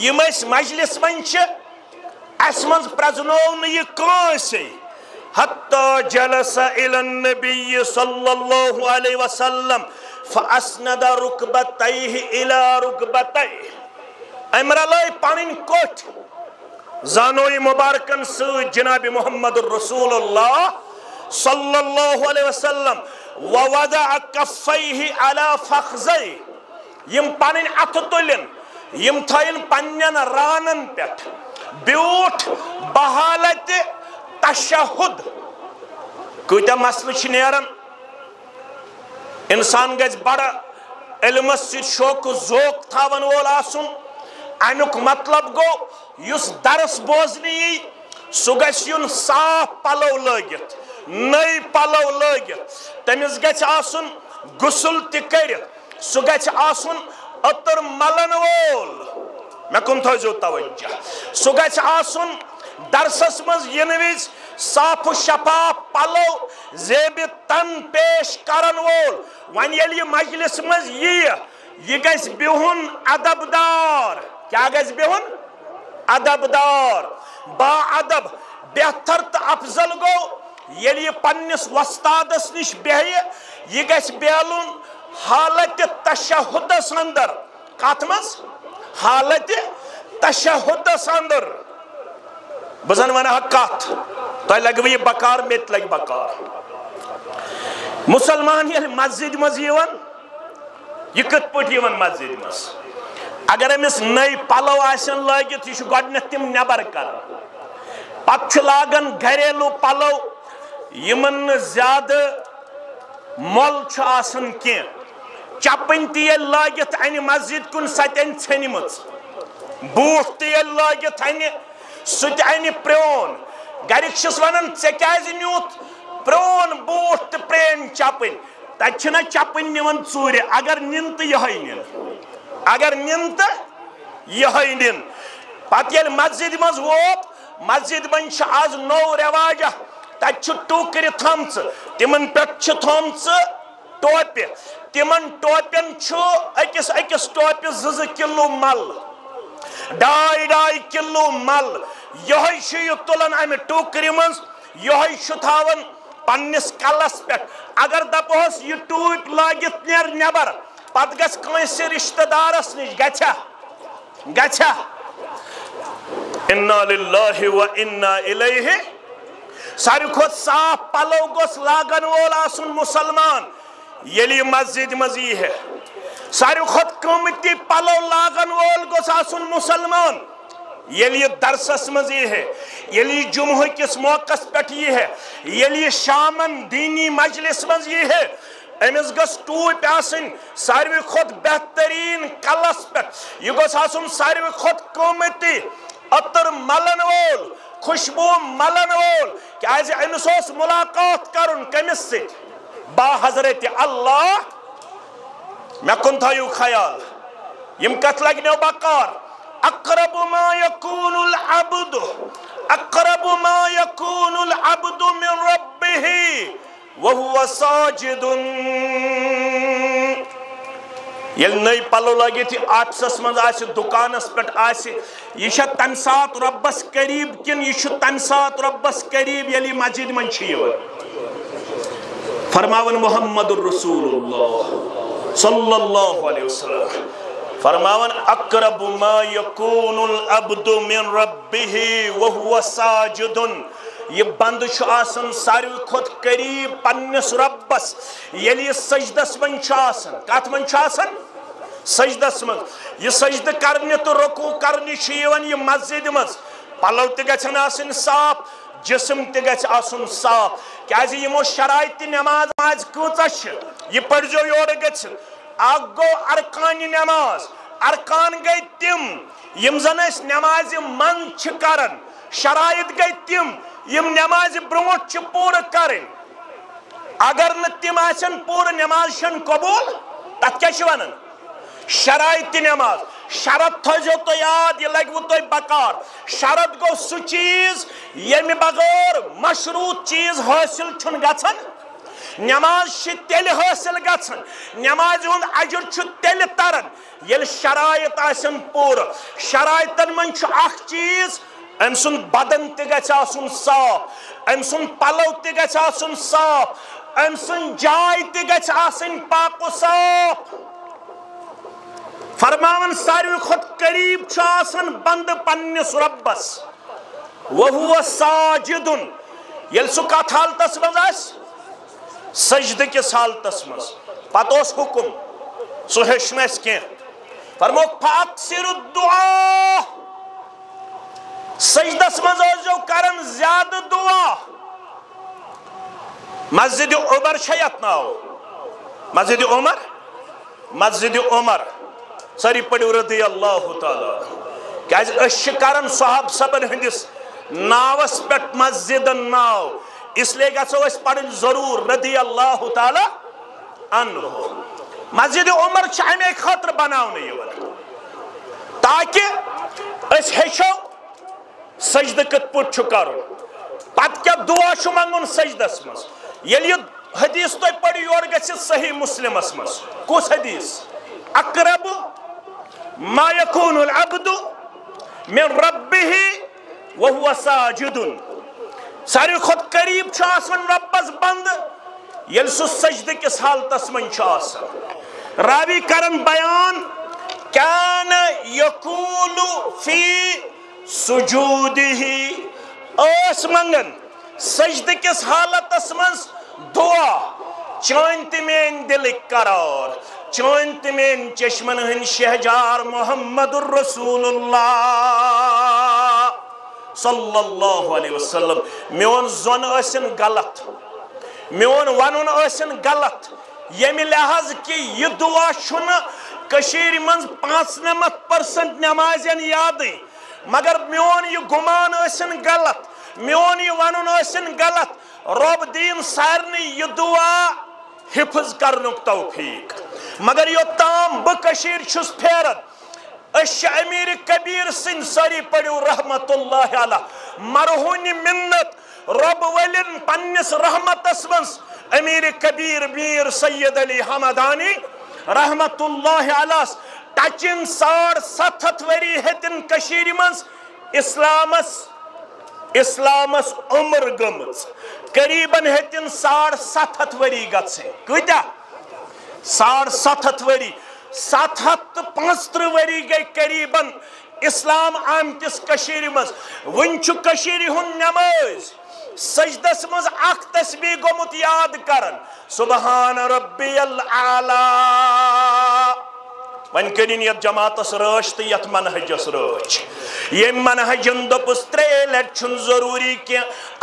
یم اس مجلس منچ اس مز پرزنو نہیں کانسے. حتی جلس الى النبی صلی اللہ علیہ وسلم فاسند رکبتیہ الى رکبتیہ. امر لائی پانین کوٹ زانوی مبارکن سوت جناب محمد الرسول اللہ صلی اللہ علیہ وسلم ووضع کفیہ علی فخذی. یم پانین اتھ تلین یم تھائن پنین رانن پیٹ بیوٹ بحالت تشہد. کوئیتا مسئلہ چھنیرن انسان گز بڑا علم سے شوق ذوق تھاون وول آسن. امیک مطلب گو یس درس بوزنی سہ گژھِ یُن صاف پلو لٲگِتھ نٔے پلو لٲگِتھ. تٔمِس گژھِ آسُن غسل تہِ کٔرِتھ. سہ گژھِ آسُن أتٕر ملن وول. مےٚ کُن تھٲیزیو توجہ. سہ گژھِ آسُن درسس منٛز یِنہٕ وِزِ صاف و شفاف پلو زیبہِ تن پیش کرن وول. وۄنۍ ییٚلہِ یہِ مجلس منٛز یِیہِ یہ گژھِ بِہُن ادب دار. کیا گژھِ بِہُن ادب دار با ادب. بہتر تو افضل گو ییٚلہِ یہِ پننس وستادس نش بیہہِ یہ گژھِ بیلُن حالت تشہدس اندر. کتھ منٛز حالت تشہدس اندر. بہٕ زن ونہٕ ہا کتھ تۄہہِ لگوٕ یہِ بکار مےٚ تہِ لگہِ بکار. مسلمان ییٚلہِ مسجد منٛز یِوان یہ کت پٲٹھۍ یِوان مسجد منٛز. اگر امس نٔے پلو آسن لٲگِتھ یہ چھُ گۄڈنٮ۪تھ تِم نٮ۪بر کران. پتہٕ چھُ لاگان گھریلوٗ پلو یمن نہٕ زیادٕ مۄل چھُ آسان کینٛہہ. چپٕنۍ تہِ ییٚلہِ لٲگِتھ انہِ مسجد کُن سۄ تہِ انہِ ژھیٚنمٕژ. بوٗٹھ تہِ ییٚلہِ لٲگِتھ انہِ سُہ تہِ انہِ پرٛون. گرِکۍ چھِس ونان ژےٚ کیازِ نیوٗتھ پرٛون بوٗٹھ تہٕ پرٛٲنۍ چپٕنۍ. تتہِ چھِنہ چپٕنۍ نِوان ژوٗرِ. اگر نِن تہٕ یِہوٚے نِن. اگر نِن تہٕ یِہوٚے نِن. پتہٕ ییٚلہِ مسجد منٛز ووت مسجد منٛز چھُ آز نوٚو رٮ۪واجا. تتہِ چھُ ٹوٗکرِ تھٲمژٕ تِمن پٮ۪ٹھ چھِ تھٲمژٕ ٹوپہِ. تِمن ٹوپٮ۪ن چھُ أکِس أکِس ٹوپہِ 2-2 کِلوٗ مل 2.5 کِلوٗ مل یہ تلان امہ ٹوکر من یہ تھاون پنس کلس پہ اگر دپوس یہ ٹوپ لاگت نیر نبر پت گھس کنس رشتہ دارس نش گھا انا للہ و انا الیہ ساری کھت صاف پلو گوس لاگن وول آسن مسلمان یلی مسجد مزی ہے ساری کھت قیمتی پلو لاگن وول گوس آسن مسلمان یلی درسس مزی ہے یلی جمعہ کس موقع پہ یہ ہے یلی شامن دینی مجلس مزی ہے امس گس ٹوپ آسن ساروی کھت بہترین کلس پہ یہ گوس آسن ساروی کھت قیمتی عطر ملن وول خوشبو ملن وول کیاز امس اوس ملاقات کرن کمس ست با حضرت اللہ میں کن تھایو خیال یم کت لگنیو بکار اقرب ما یکون العبد من ربه وهو ساجد یل نئی پلو لگی تھی آفسس من آسی دکانس پٹ آسی یہ تم سات ربس قریب کن یہ تم سات ربس قریب یلی مسجد من فرماون محمد الرسول اللہ صلی اللہ علیہ وسلم فرماون اقرب ما یکون العبد من ربه وهو ساجد یہ بند آسن ساروی کھت قریب پنس ربس یلی سجدس من آسن کت من آسن سجدس من یہ سجد کرنے تو رکوع کرنے چیون یہ مسجد مز پلو تہ گژھن آسن صاف جسم تہ گژھِ آسن صاف کیازِ یمو شرائط نماز کۭژاہ یہ پڑھزو یور گژھن اکھ گو ارکان نماز ارکان گئی تم یم زن اس نماز من چھ کرن شرائط گئی تم یم نماز برونٹ چھ پور کرن اگر نہ تم آسن پور نماز شن قبول تت کیا چھ ونن شرائط نماز شرط تھو تو یاد یہ لگو تو بکار شرط گو سو چیز یمی بغیر مشروط چیز حاصل چھن گژھن نماز چھ تیل حاصل گژھن نماز ہند اجر چھ تیل ترن یل شرائط آسن پور شرائطن من چھ اخ چیز ام سن بدن تہ گژھِ آسن صاف ام سن پلو تہ گژھِ آسن صاف ام سن جاے تہ گژھِ آسن پاک و صاف فرماون ساروی کھت قریب چھ آسن بند پنس ربس وہو ساجد یل سو کت حالتس مز آس سجد کس حالتس مز پتہ اوس حکم سو ہیچ نہ اس کی فرموک فاکثر الدعا سجدس مز اوزو کرن زیادہ دعا مسجد عمر شیط ناو مسجد عمر ساری پڑھو رضی اللہ تعالی کیاز اش کرن صحاب سبن ہندس ناوس پٹ مسجد ناو اس لیے گژھو اس پڑھن ضرور رضی اللہ تعالی عنہ مسجد عمر چھ امی خاطر بناونے یوان تاکہ اس ہیچو سجد کت پٹ چھ کرن پت کیا دعا چھ منگن سجدس مز یلی حدیث تو پڑھ یور گژھِ صحیح مسلم اس مز کس حدیث اقرب ما يكون العبد من ربه وهو ساجد ساری خود قریب چھ آسن ربس بند یل سو سجد کس حالتس من چھ آسن راوی کرن بیان کان یقول فی سجوده اس منگن سجد کس حالتس من دعا چانت میں دل قرار چونت میں چشمن ہن شہجار محمد الرسول اللہ صلی اللہ علیہ وسلم میون زن اسن غلط میون ونن اسن غلط یمی لحاظ کی یہ دعا چھن کشیر منز 95% نمازین یادی مگر میون یہ گمان اسن غلط میون یہ ونن اسن غلط رب دین سارنی یہ دعا حفظ کرنک توفیق مگر یو تام بکشیر چھس پھیرت اش امیر کبیر سن ساری پڑھو رحمت اللہ علیہ مرہون منت رب ولن پنس رحمت اسمنس امیر کبیر میر سید علی حمدانی رحمت اللہ علیہ ٹچن 750 وری ہتن کشیر منس اسلامس اسلامس عمر گمز قریباً ہتن 750 وری گژھن کۭتیاہ 750 وری 735 وری گئی قریباً اسلام آمتس کشیر مز ون چھ کشیر ہن نماز سجدس مز اخ تسبیح گومت یاد کرن سبحان ربی الاعلی ون کرین یت جماعتس رٲچھ تہٕ یت منہجس رٲچھ یم منہجن دوپس 3 لٹ چھن ضروری کی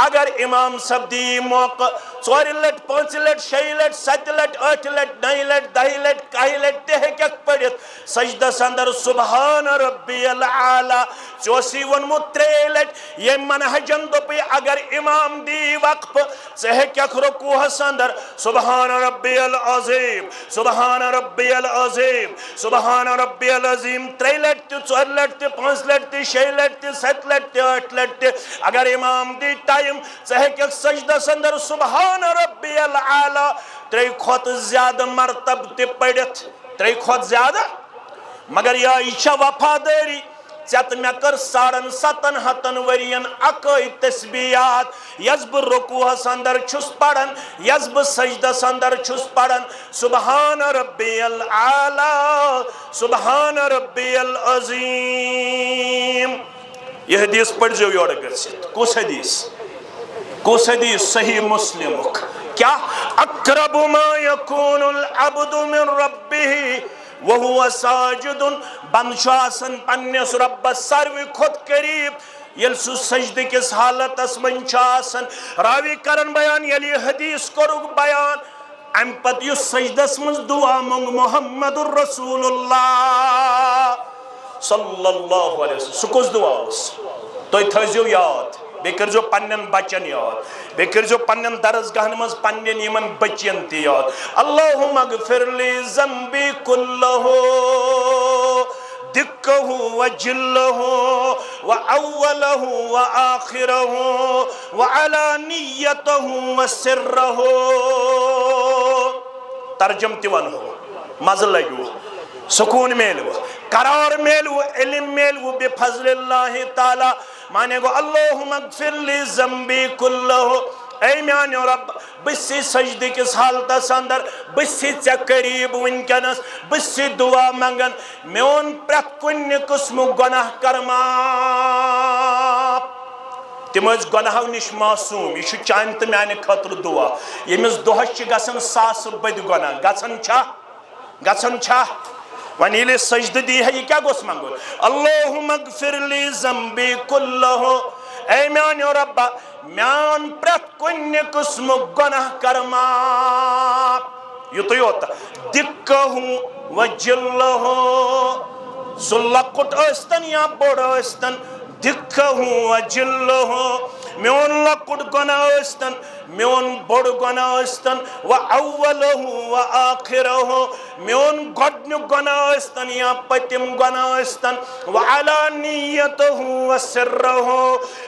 اگر امام صاحب دی موقع 4 لٹ 5 لٹ 6 لٹ 7 لٹ 8 لٹ 9 لٹ 10 لٹ 1 لٹ تہ ہیکھ پڑھت سجدس اندر سبحان ربی الاعلی چوسی ونمت 3 لٹ یم منہجن دوپ اگر امام دی وقف ژٕ ہیکھ رکوعس اندر سبحان ربی العظیم سبحان ربی العظیم سبحان ربی العظیم 3 لٹ تہ 4 لٹ تہ 5 لٹ تہ 6 لٹ تہ 7 لٹ تہ 8 لٹ تہ اگر امام دی ٹائم ژٕ ہیکھ سجدس اندر سبحان ربی الاعلی 3 کھوت زیادہ مرتب تہ پڑھت 3 کھوت زیادہ مگر یہ چھا وفاداری ژےٚ مےٚ کٔر 750 ورین اکٲے تسبیحات یس بہٕ رکوعس اندر چھُس پران یس بہٕ سجدس اندر چھُس پران سبحان ربی الاعلی سبحان ربی العظیم یہ حدیث پڑھزیو یورٕ گٔژھِتھ کُس حدیث صحیح مسلمُک کیا اقرب ما یکون العبد من ربه وهو ساجد بند آسان پنس ربس ساروی کھت قریب یل سہ سجدہ کس حالتس من آسان راوی کرن بیان یل یہ حدیث کورک بیان ام پت یس سجدس من دعا منگ محمد الرسول اللہ صلی اللہ علیہ وسلم سہ کس دعا اس تُہۍ تھٲیزیو یاد بیٚیہِ کٔرزیو پننٮ۪ن بچن یاد بیٚیہِ کٔرزیو پننٮ۪ن درسگاہن منٛز پننٮ۪ن یِمن بچین تہِ یاد اللہم اغفر لی ذنبی کلہ دکہ وجلہ واولہ وآخرہ وعلانیتہ وسرہ ترجم تہِ ونہو مزٕ لگیو سکون میلو قرار میلو علم میلو بفضل اللہ تعالی مانے گو اللہم اغفر لی ذنبی کلہ اے میانیو رب بسی سجدہ کس حالتس اندر بسی ژے قریب ونکنس بسی دعا منگن میون پرت کن قسم گناہ کر معاف تم گناہو نش معصوم یہ چانہ تو میانہ خاطر دعا یمس دہس گژھان 1000 بد گناہ گژھان چھا ون یل سجدہ دی ہے یہ کیا گوس منگن اللہم اغفر لی ذنبی کلہ اے میانیو رب میان پرت کن قسم گناہ کر معاف یوت یوت دکہ وجلہ سہ لکٹ ٲسۍتن یا بوڑ ٲسۍتن دکہ وجلہ میون لکٹ گناہ ٲسۍتن میون بوڑ گناہ ٲسۍتن واولہ وآخرہ میون گۄڈنیُک گناہ ٲسۍتن یا پٔتِم گناہ ٲسۍتن وعلانیتہ وسرہ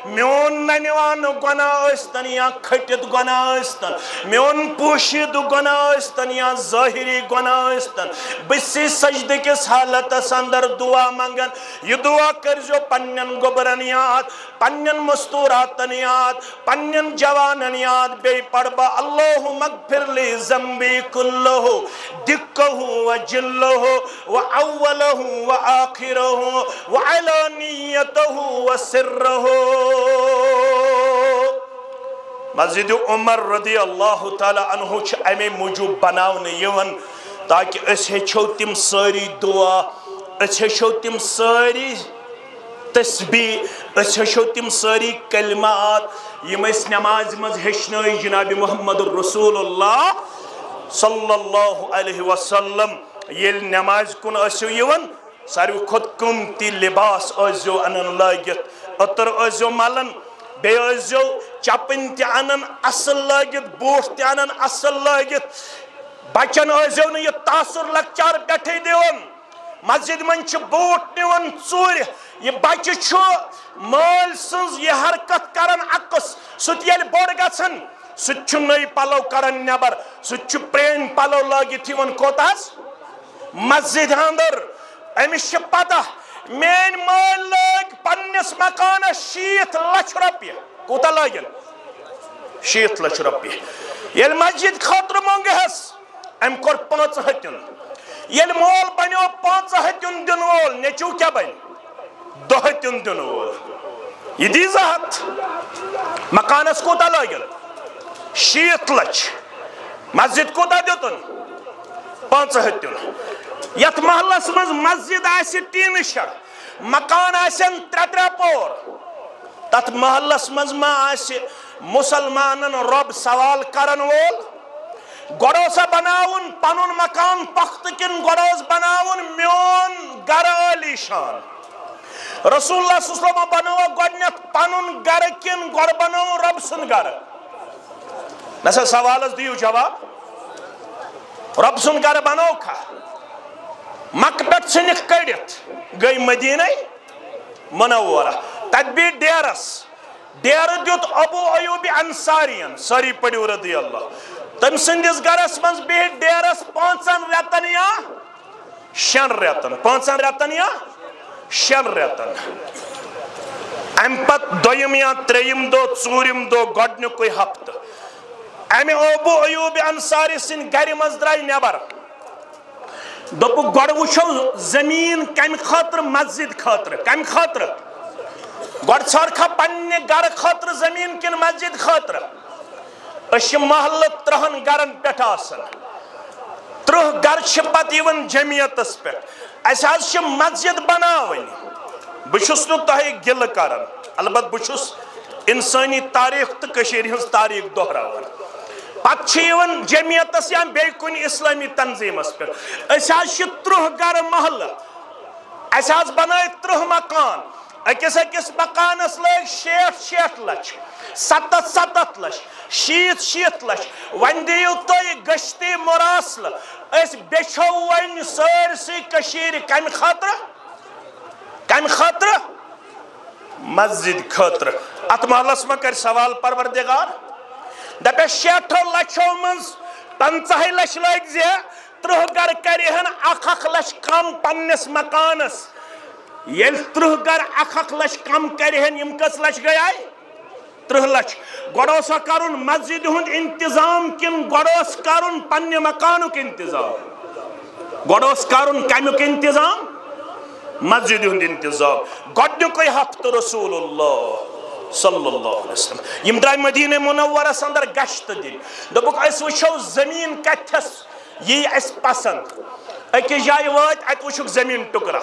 میون ننوانُک گناہ ٲسۍتن یا کھٔٹِتھ گناہ ٲسۍتن میون پوشیدٕ گناہ ٲسۍتن یا ظٲہری گناہ ٲسۍتن بسی سجدٕ کِس حالتس اندر دعا منگن یہ دعا کرزیو پننٮ۪ن گوبرن یاد پننٮ۪ن مستوراتن یاد پننٮ۪ن جوانن یاد بے پڑھبا اللہم اغفر لی ذنبی کلہ دکہ وجلہ واولہ وآخرہ وعلانیتہ وسرہ مسجد عمر رضی اللہ تعالی عنہ چھ امی موجود بناون یون تاکہ اس ہیچھو تم ساری دعا اس ہیچھو تم ساری تسبیح اس ہیچھو تم ساری کلمات یم اس نماز مز ہیچھنائی جناب محمد الرسول اللہ صلی اللہ علیہ وسلم یل نماز کن اسو یون ساروی خود قیمتی لباس ازیو انن لاگت عطر ازیو ملن بے ازیو چپن تی انن اصل لاگت بوٹ تی انن اصل لاگت بچن ازیو نے یہ تاثر لکچار بیٹھے دیون مسجد من چھ بوٹ نیون ژور یہ بچہ چھو مال سنز یہ حرکت کرن عکس سُہ یل بوڑ گژھن سُہ چھُ نٔے پلو کرن نٮ۪بر سُہ چھُ پرٛٲنۍ پلو لٲگِتھ یِوان کوتاہس مسجد اندر أمِس چھِ پتہ میٲنۍ مٲلۍ لٲگۍ پننِس مکانس 60 لچھ رۄپیہِ کوتا لگن 60 لچھ رۄپیہِ ییٚلہِ مسجد خٲطرٕ مونٛگ ہس أمۍ کوٚر 5 ہتیُن ییٚلہِ مول بنیو 5 ہتیُن دِنہٕ وول نیٚچوٗ کیٛاہ بنہِ 2 ہتیُن دِنہٕ وول یہِ دی 2 ہتھ مکانس کوتا لگن 60 لچھ مسجد کوتا دیُتن 5 ہتیُن یتھ محلس منٛز مسجد آسہِ ٹیٖنہٕ شڈ مکان آسن 3 پور تتھ محلس منٛز ما آسہِ مسلمانن رب سوال کرن وول گۄڈٕ اوسا بناوُن پنُن مکان پختہٕ کِنۍ گۄڈٕ اوس بناوُن میون گرٕ عٲلی شان رسول اللہ صلی اللہ علیہ وسلم بنوو گۄڈٕنیتھ پنُن گرٕ کِنۍ گۄڈٕ بنوو رب سُنٛد گرٕ مےٚ سا سوالس دِیِو جواب رب سُنٛد گرٕ بنووکھا مکہٕ پٮ۪ٹھ ژھٕنِکھ کٔڑِتھ گٔے مدیٖنَے منورہ تتہِ بیٖٹھ ڈیرٕ دیُت ابو ایوب انصاریَن سٲری پٔرِو رضی اللہ تٔمۍ سٕنٛدِس گرس منٛز بیٖٹھ ڈیرس 5 رٮ۪تن یا 6 رٮ۪تن 5 رٮ۪تن یا 6 رٮ۪تن امہِ پتہٕ 2یِم یا 3یِم دۄہ 4یِم دۄہ گۄڈٕنیُکُے ہفتہٕ امہِ ابو ایوب انصاری سٕنٛدِ گرِ منٛز درٛاے نٮ۪بر دوٚپُکھ گۄڈٕ وٕچھو زمیٖن کمہِ خٲطرٕ مسجد خٲطرٕ کمہِ خٲطرٕ گۄڈٕ ژھارکھا پننہِ گرٕ خٲطرٕ زمیٖن کِنہٕ مسجد خٲطرٕ أسۍ چھِ محلہٕ 30 گرن پٮ۪ٹھ آسان 30 گرٕ چھِ پتہٕ یِوان جمعیتس پٮ۪ٹھ اَسہِ حظ چھِ مسجد بناوٕنۍ بہٕ چھُس نہٕ تۄہہِ گِلہٕ کران البتہ بہٕ چھُس انسٲنی تاریخ تہٕ کٔشیٖرِ ہٕنٛز تاریخ دۄہراوان پتہٕ چھِ یِوان جمعیتس یا بیٚیہِ کُنہِ اسلٲمی تنظیٖمس پٮ۪ٹھ أسۍ حظ چھِ 30 گرٕ محلہٕ اَسہِ حظ بنٲے 30 مکان أکِس مکانس لٲگۍ 60 لچھ 70 لچھ 60 لچھ وۄنۍ دِیِو تُہۍ گٔشتی مراسلہٕ أسۍ بیچھو وۄنۍ سٲرسٕے کٔشیٖرِ کمہِ خٲطرٕ مسجد خٲطرٕ اتھ محلس منٛز کرِ سوال پروردگار دپٮ۪س 60 لچھو منٛز 15 لچھ لٲگۍ زِ 30 گرٕ کرِہن 1 لچھ کم پننِس مکانس ییٚلہِ 30 گرٕ 1 لچھ کم کرِہن یِم کٔژ لچھ گٔیے 30 لچھ گۄڈٕ اوسا کرُن مسجد ہُنٛد انتظام کِنہٕ گۄڈٕ اوس کرُن پننہِ مکانُک انتظام گۄڈٕ اوس کرُن کمیُک انتظام مسجد ہُنٛد انتظام گۄڈٕنیُکُے ہفتہٕ رسول اللہ صلی اللہ علیہ وسلم یِم درٛاے مدیٖنہ منورس اندر گشتہٕ دِنہِ دوٚپُکھ أسۍ وٕچھو زمیٖن کتھس یی اَسہِ پسنٛد أکِس جایہِ وٲتۍ اَتہِ وٕچھُکھ زمیٖن ٹُکرا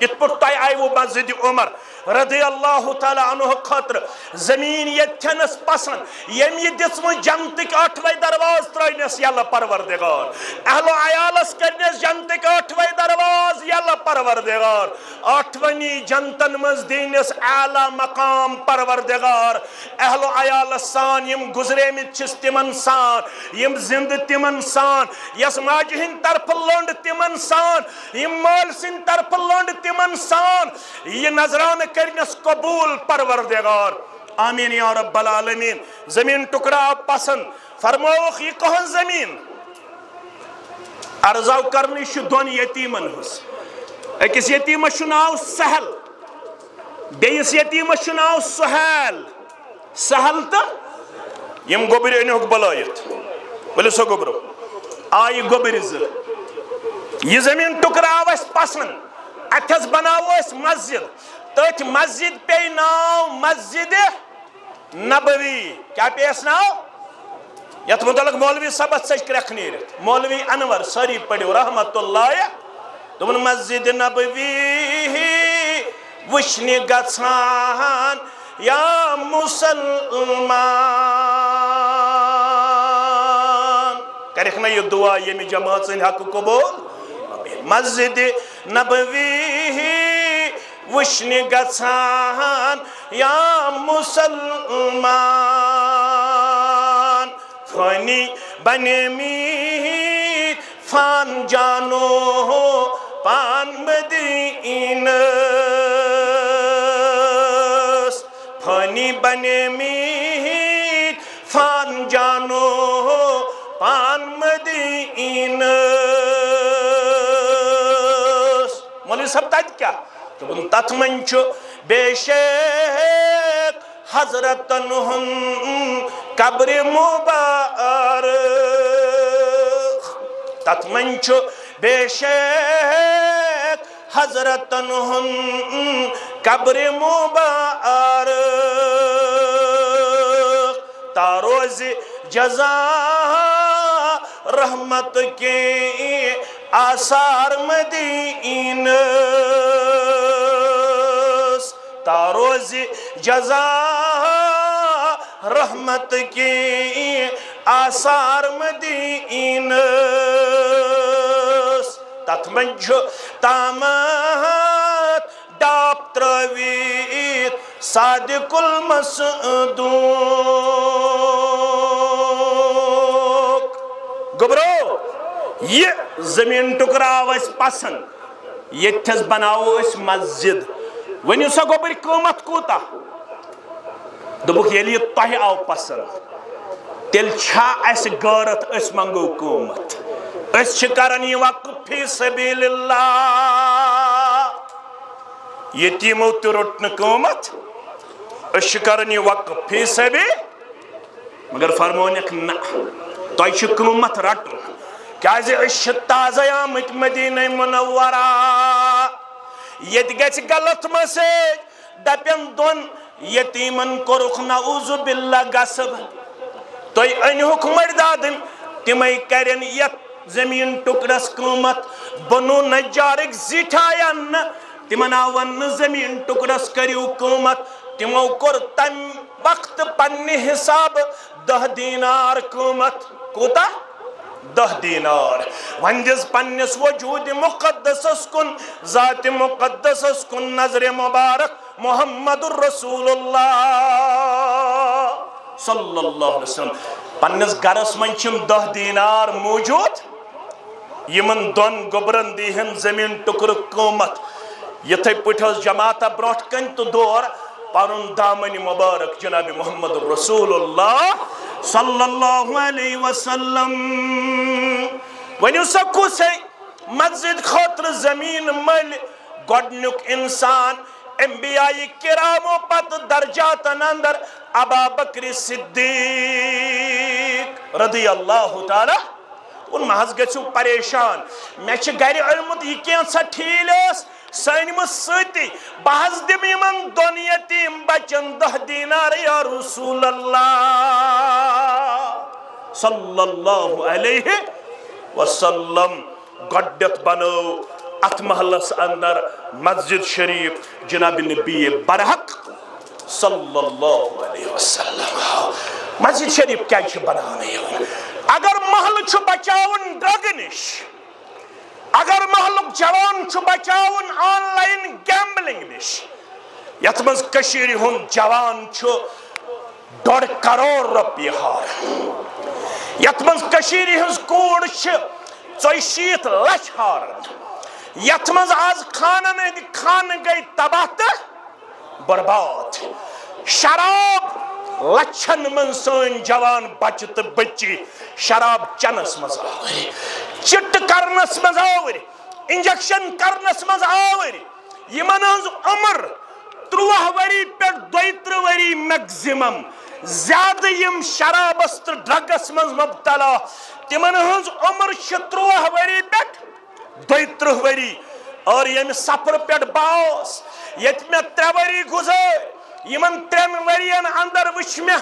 یِتھ پٲٹھۍ تۄہہِ آیوٕ مسجد عمر رضی اللہ تعالیٰ عنہ خٲطرٕ زمیٖن ییٚتھٮ۪نس پسنٛد ییٚمۍ یہِ دِژمٕژ جنتٕکۍ 8وَے دروازٕ ترٛٲینس یَلہٕ پروردگار اہلو عیالس کٔرنس جنتٕکۍ 8وَے دروازٕ یَلہٕ پروردگار 8وٕنی جنتن منٛز دِینس اعلیٰ مقام پروردگار اہلو عیالس سان یِم گُزریمٕتۍ چھِس تِمن سان یِم زِندٕ تِمن سان یۄس ماجہِ ہٕنٛدِ طرفہٕ لٔنٛڈ تِمن سان یِم مٲلۍ سٕنٛدِ طرفہٕ لٔنٛڈ تِمن سان یہِ نظرانہٕ کرنس قبوٗل پروردگار آمیٖن یا رب العالمیٖن زمیٖن ٹُکرا آو پسنٛد فرمووُکھ یہِ کٕہٕنٛز زمیٖن عرض آو کرنہٕ یہِ چھُ 2 یتیٖمن ہٕنٛز أکِس یتیٖمس چھُ ناو سہل بیٚیِس یتیٖمس چھُ ناو سُہیل سہل تہٕ یِم گوٚبٕرۍ أنۍہوکھ بُلٲیِتھ ؤلِو سا گوٚبرو آیہِ گوٚبٕرۍ 2 یہِ زمیٖن ٹُکرا آو اَسہِ پسنٛد اتھس بناوو أسۍ مسجد تٔتھۍ مسجد پیٚیہِ ناو مسجد نبوی کیٛاہ پیٚیس ناو یتھ متعلق مولوی صٲبس ژٔج کرٛٮ۪کھ نیٖرِتھ مولوی انور سٲری پٔرِو رحمتہ اللہ دوٚپُن مسجد نبوی وٕچھنہِ گژھان یا مُسلمان کَرٮ۪کھ نہ یہِ دُعا ییٚمہِ جمٲژ سٕنٛدۍ حقہٕ قبوٗل مسجد نبوی وٕچھنہِ گژھان یا مُسلمان فٲنی بنیمٕتۍ فان جانو پان مدیٖنس فٲنی بنیمٕتۍ فان جانو پان مدیٖنس مولوی صٲب تَتہِ کیٛاہ دوٚپُن تَتھ منٛز چھُ بے شک حضرتن ہن قبر مبارک تت من چھو بے شک حضرتن ہن قبر مبارک تاروز جزا رحمت کے آثار مدینہ تاروز جزا رحمت کی آثار مدینہ تت منچ تامات ڈاپ ترویت صادق المصدوق گبرو یہ زمین ٹکراو اس پسند یہ تھز بناو اس مسجد ونیو سا گوبر قیمت کوتا دبک یلی تہ آو پسند تیل چھا اس غیرت اس منگو قیمت اس کرن یہ وقف فی سبیل اللہ یتیمو تہ رٹن قیمت اس کرن یہ وقف فی سبیل مگر فرمونک نہ تہ چھ قیمت رٹن کیازِ اس تازہ آمت مدینہ منورہ یت گژھِ غلط مسیج دپن دون یتیمن کورُکھ نعوذ باللہ غصب تُہۍ أنۍہُکھ مردادن تِمے کرن یت زمین ٹکرس قیمت بنو نجارک زیٹھاین تمن آو ون زمین ٹکرس کریو قیمت تمو کور تم وقت پنہ حساب 10 دینار قیمت کوتا 10 دینار ون دس پنس وجود مقدسس کن ذات مقدسس کن نظر مبارک محمد الرسول اللہ صلی اللہ علیہ وسلم پنس گرس من چھم 10 دینار موجود یمن دون گبرن دیہن زمین ٹکر قیمت یتھے پٹھس جماعت برونٹ کن تو دور پرن دامن مبارک جناب محمد الرسول اللہ صلی اللہ علیہ وسلم ونیو سکو سے مسجد خاطر زمین مل گوڈنک انسان انبیاء کرام و پت درجات اندر ابا بکر صدیق رضی اللہ تعالی ان محض گھو پریشان میں گھر علمت یہ کینسا ٹھیل سنمس ستی بہز دم یمن دون یتیم بچن 10 دینار یا رسول اللہ صلی اللہ علیہ وسلم گڈت بنو ات محلس اندر مسجد شریف جناب نبی برحق صلی اللہ علیہ وسلم مسجد شریف کیا بنانے اگر محل چھ بچاون ڈرگ نش اگر محلک جوان چھ بچاون آن لائن گیمبلنگ نش یت مز کشیر ہن جوان چھ 1.5 کروڑ روپیہ ہار یت مز کشیر ہنز کوڑ چھ 60 لچھ ہار یت مز آز خانن ہند خان گئی تباہ تہ برباد شراب لچھن من سن جوان بچہ تو بچی شراب چنس مز آور چٹ کرنس مز آور انجیکشن کرنس مز آور یمن ہنز عمر 30 وری پہ 32 وری میکزیمم زیادہ یم شرابس تو ڈرگس مز مبتلا تمن ہنز عمر 30 وری پہ 32 وری اور یم سفر پہ باس یت میں 3 وری گزر یمن 3 ورین اندر وچ میں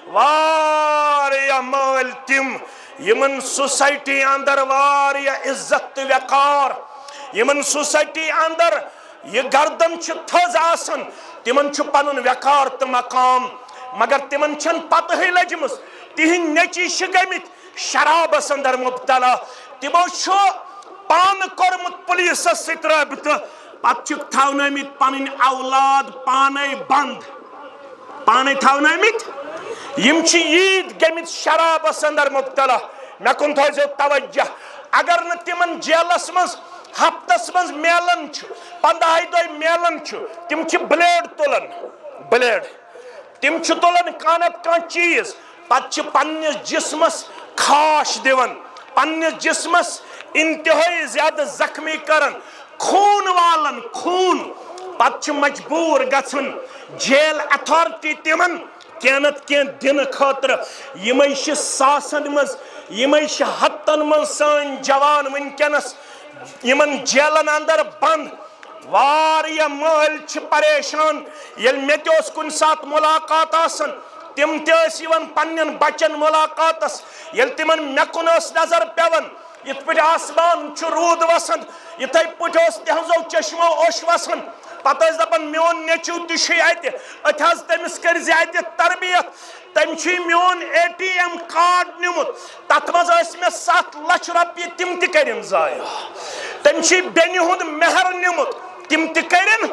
واریا مال تم یمن سوسائٹی اندر واریا عزت وقار یمن سوسائٹی اندر یہ گردن چھ تھز آسن تمن چھ پنن وقار تو مقام مگر تمن چھن پتہ لجمس تہن نیچی گمت شرابس اندر مبتلا تمو چھ پان کورمت پولیسس ست رابطہ پتہ چھک تھونامت پنن اولاد پانے بند پانے تھونامت یم چھ عید گمت شرابس اندر مبتلا مے کن تھوزو توجہ اگر نہ تمن جیلس مز ہفتس مز میلن 15 دہ میلن تم چھ بلیڈ تلن بلیڈ تم چھ تلن کانت کان چیز پتہ چھ پننس جسمس کھاش دیون پننس جسمس انتہائی زیادہ زخمی کرن خون والن خون پتہ مجبور گژھن جیل اتھارٹی تمن کینت کین دن خاطر یمے ساسن مز یمے ہتن من سان جوان ونکس یمن جیلن اندر بند واریا مال پریشان یل مے تہ کن سات ملاقات آسن تم تہ پنن بچن ملاقاتس یل تمن مے کن نظر پیون یت پہ آسمان رود وسان یتھے پہ تہذو چشمو اوش وسان پتہ دپان میون نیچو تہ ات تمس کرزِ اتہ تربیت تم میون ATM کارڈ نمت تت مز مے 7 لچھ رۄپیہِ تم تہ کرن ضایع تم بینہِ ہُنٛد مہر نمت تم تہ کرن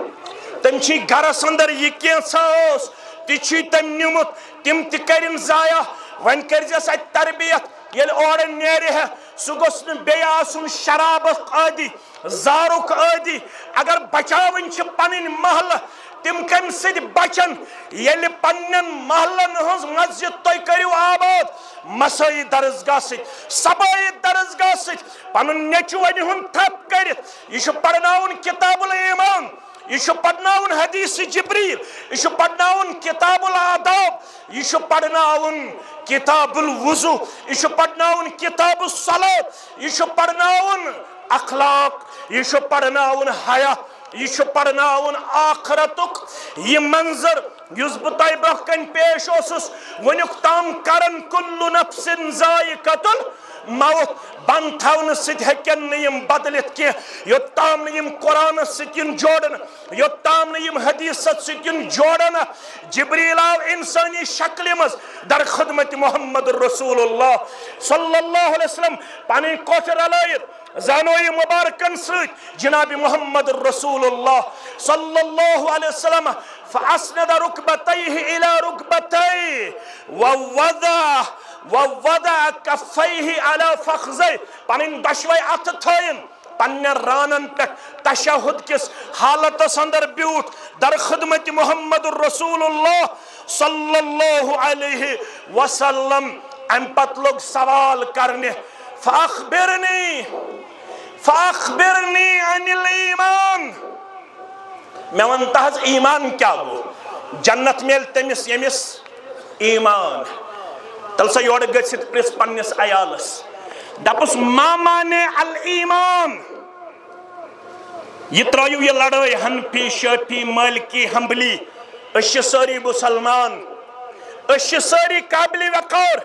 تم گرس اندر یہ کینژھا اوس تہ تم نمت تم تہ کرن ضایع ون کرزس ات تربیت یل اور نیرِ سہ گوٚژھ نہٕ بیٚیہِ آسُن شرابک عادی زارک عادی اگر بچاون پنن محلہ تم کم سد بچن یل پنن محلن ہز مسجد تھی کرو آباد مسائی درسگاہ ست صبائی درسگاہ ست پنن نیچو ان تھپ کرت یہ پڑھناون کتاب الایمان یہ پڑھناون حدیث جبریل یہ پڑھناون کتاب الآداب یہ پڑھناون کتاب الوضو یہ پڑھناون کتاب الصلاۃ یہ پڑھناون اخلاق یہ پڑھناون حیا یہ پڑھناون آخرتک یہ منظر یس بہ تہ برہ کن پیش اوسس ونیک تام کرن کل نفس ذائقۃ الموت بند تھون ست ہیکن نیم بدلت کی یوتام نیم قرآن ستن جوڑن یوتام نیم حدیث ستن جوڑن جبریل آو انسانی شکل مز در خدمت محمد رسول اللہ صلی اللہ علیہ وسلم پانی کوٹر علائد زانوی مبارکن ست جناب محمد رسول اللہ صلی اللہ علیہ وسلم فاسند رکبتیہ الى رکبتیہ ووضع کفیہ علی فخذیہ پنن دشوی ات تھائن پنن رانن پہ تشہد کس حالت اندر بیوٹ در خدمت محمد رسول اللہ صلی اللہ علیہ وسلم ام پت لوگ سوال کرنے فاخبرنی عن الایمان میں ونتا حض ایمان کیا گو جنت میل تمس یمس ایمان تل سا یوڑ گھت پرس پنس عیالس دپس ما مانے الایمان یہ ترایو یہ لڑائی ہنفی شافی مالکی حنبلی اش ساری مسلمان اش ساری قابل وقار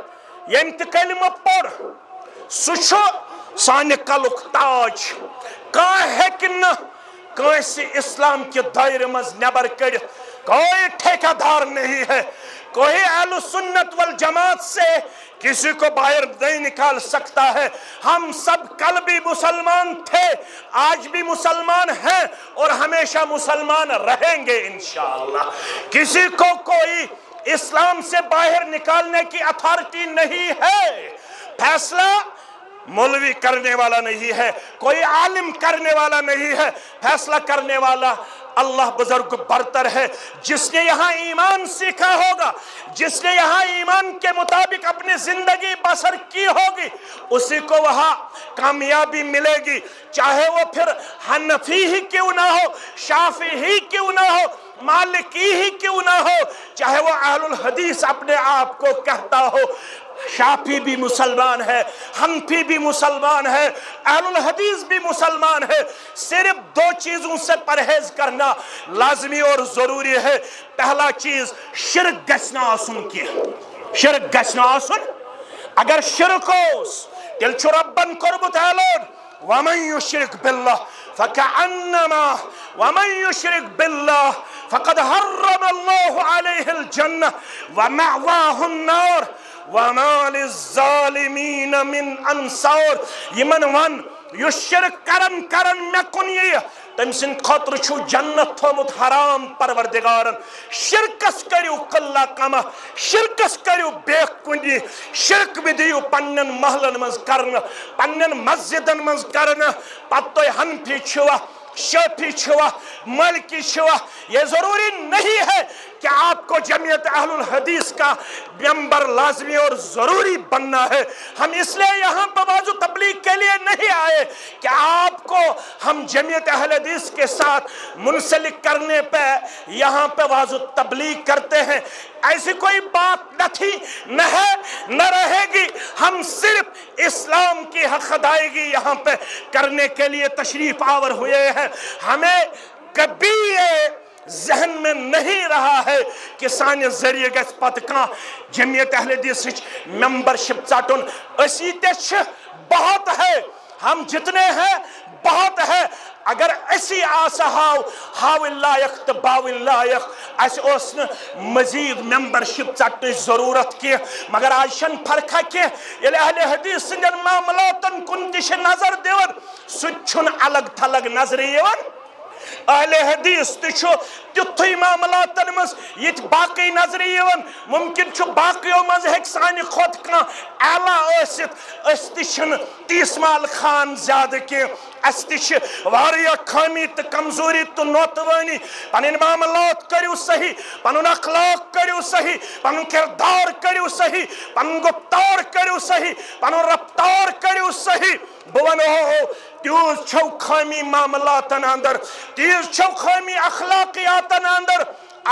یم تہ کلمہ پڑھ سہ سانہ کلک تاج کان ہیکہ نہ کانسی اسلام کے دائرے مز نبر کرت کوئی ٹھیکہ دار نہیں ہے کوئی اہل سنت والجماعت سے کسی کو باہر نہیں نکال سکتا ہے ہم سب کل بھی مسلمان تھے آج بھی مسلمان ہیں اور ہمیشہ مسلمان رہیں گے انشاءاللہ کسی کو کوئی اسلام سے باہر نکالنے کی اتھارٹی نہیں ہے فیصلہ مولوی کرنے والا نہیں ہے کوئی عالم کرنے والا نہیں ہے فیصلہ کرنے والا اللہ بزرگ برتر ہے جس نے یہاں ایمان سیکھا ہوگا جس نے یہاں ایمان کے مطابق اپنی زندگی بسر کی ہوگی اسی کو وہاں کامیابی ملے گی چاہے وہ پھر حنفی ہی کیوں نہ ہو شافعی ہی کیوں نہ ہو مالکی ہی کیوں نہ ہو چاہے وہ اہل الحدیث اپنے آپ کو کہتا ہو شافعی بھی مسلمان ہے حنفی بھی مسلمان ہے اہل الحدیث بھی مسلمان ہے صرف 2 چیزوں سے پرہیز کرنا لازمی اور ضروری ہے پہلا چیز شرک گژھنہ آسن کی شرک گژھنہ آسن اگر شرک ہوس تیل چھو ربن قربت اعلان ومن یشرک باللہ فکعنما ومن یشرک باللہ فقد حرم اللہ علیہ الجنہ ومعواہ النار وَمَا لِلظَّالِمِينَ مِنْ أَنصَارٍ یمن ون یس شرک کرن مے کن یہ تم سن خطر چھو جنت تھومت حرام پروردگارن شرکس کریو قلہ کما شرکس کریو بے کنی شرک بھی دیو پنن محلن منز کرن پنن مسجدن منز کرن پتوی ہنفی چھوا شافعی چھوا مالکی چھوا یہ ضروری نہیں ہے کہ آپ کو جمعیت اہل الحدیث کا ممبر لازمی اور ضروری بننا ہے. ہم اس لیے یہاں پہ واضح تبلیغ کے لیے نہیں آئے کہ آپ کو ہم جمعیت اہل حدیث کے ساتھ منسلک کرنے پہ یہاں پہ واضح تبلیغ کرتے ہیں. ایسی کوئی بات نہ تھی، نہ ہے، نہ رہے گی. ہم صرف اسلام کی حق ادائیگی یہاں پہ کرنے کے لیے تشریف آور ہوئے ہیں. ہمیں کبھی یہ ذہن میں نہیں رہا ہے کہ سانے ذریعے گژھِ پتہ کانٛہہ جمعیت اہل حدیثٕچ ممبرشپ ژٹُن. أسی تے چھِ بہت ہے، ہم جتنے ہیں بہت ہے. اگر اسی آسا ہاوِن لائق تو باوِن لائق اس اوس نہٕ مزید ممبرشپ ژٹنٕچ ضرورت کی. مگر آج چھنہٕ فرقا کی ییٚلہِ اہل حدیث سٕنٛدٮ۪ن معاملاتن کُن تہِ چھِ نظر دِوان سُہ تہِ چھُنہٕ الگ تھلگ نظرِ یِوان. اہل حدیث تہِ چھُ تیُتھُے معاملاتن منٛز ییٚتہِ باقٕے نظرِ یِوان. ممکن چھُ باقیو منٛز ہیٚکہِ سانہِ کھۄتہٕ کانٛہہ اعلیٰ ٲسِتھ. أسۍ تہِ چھِنہٕ تیٖس مال خان زیادٕ کینٛہہ. اسہِ تہِ چھِ واریاہ خٲمی تہٕ کمزوری تہٕ نوتوٲنی. پنٕنۍ معاملات کٔرِو صحیح، پنُن اخلاق کٔرِو صحیح، پنُن کردار کٔرِو صحیح، پنُن گفتار کٔرِو صحیح، پنُن رفتار کٔرِو صحیح. بہٕ ونہو تیوٗژ چھو خٲمی معاملاتن اندر، تیٖژ چھو خٲمی اخلاقیاتن اندر.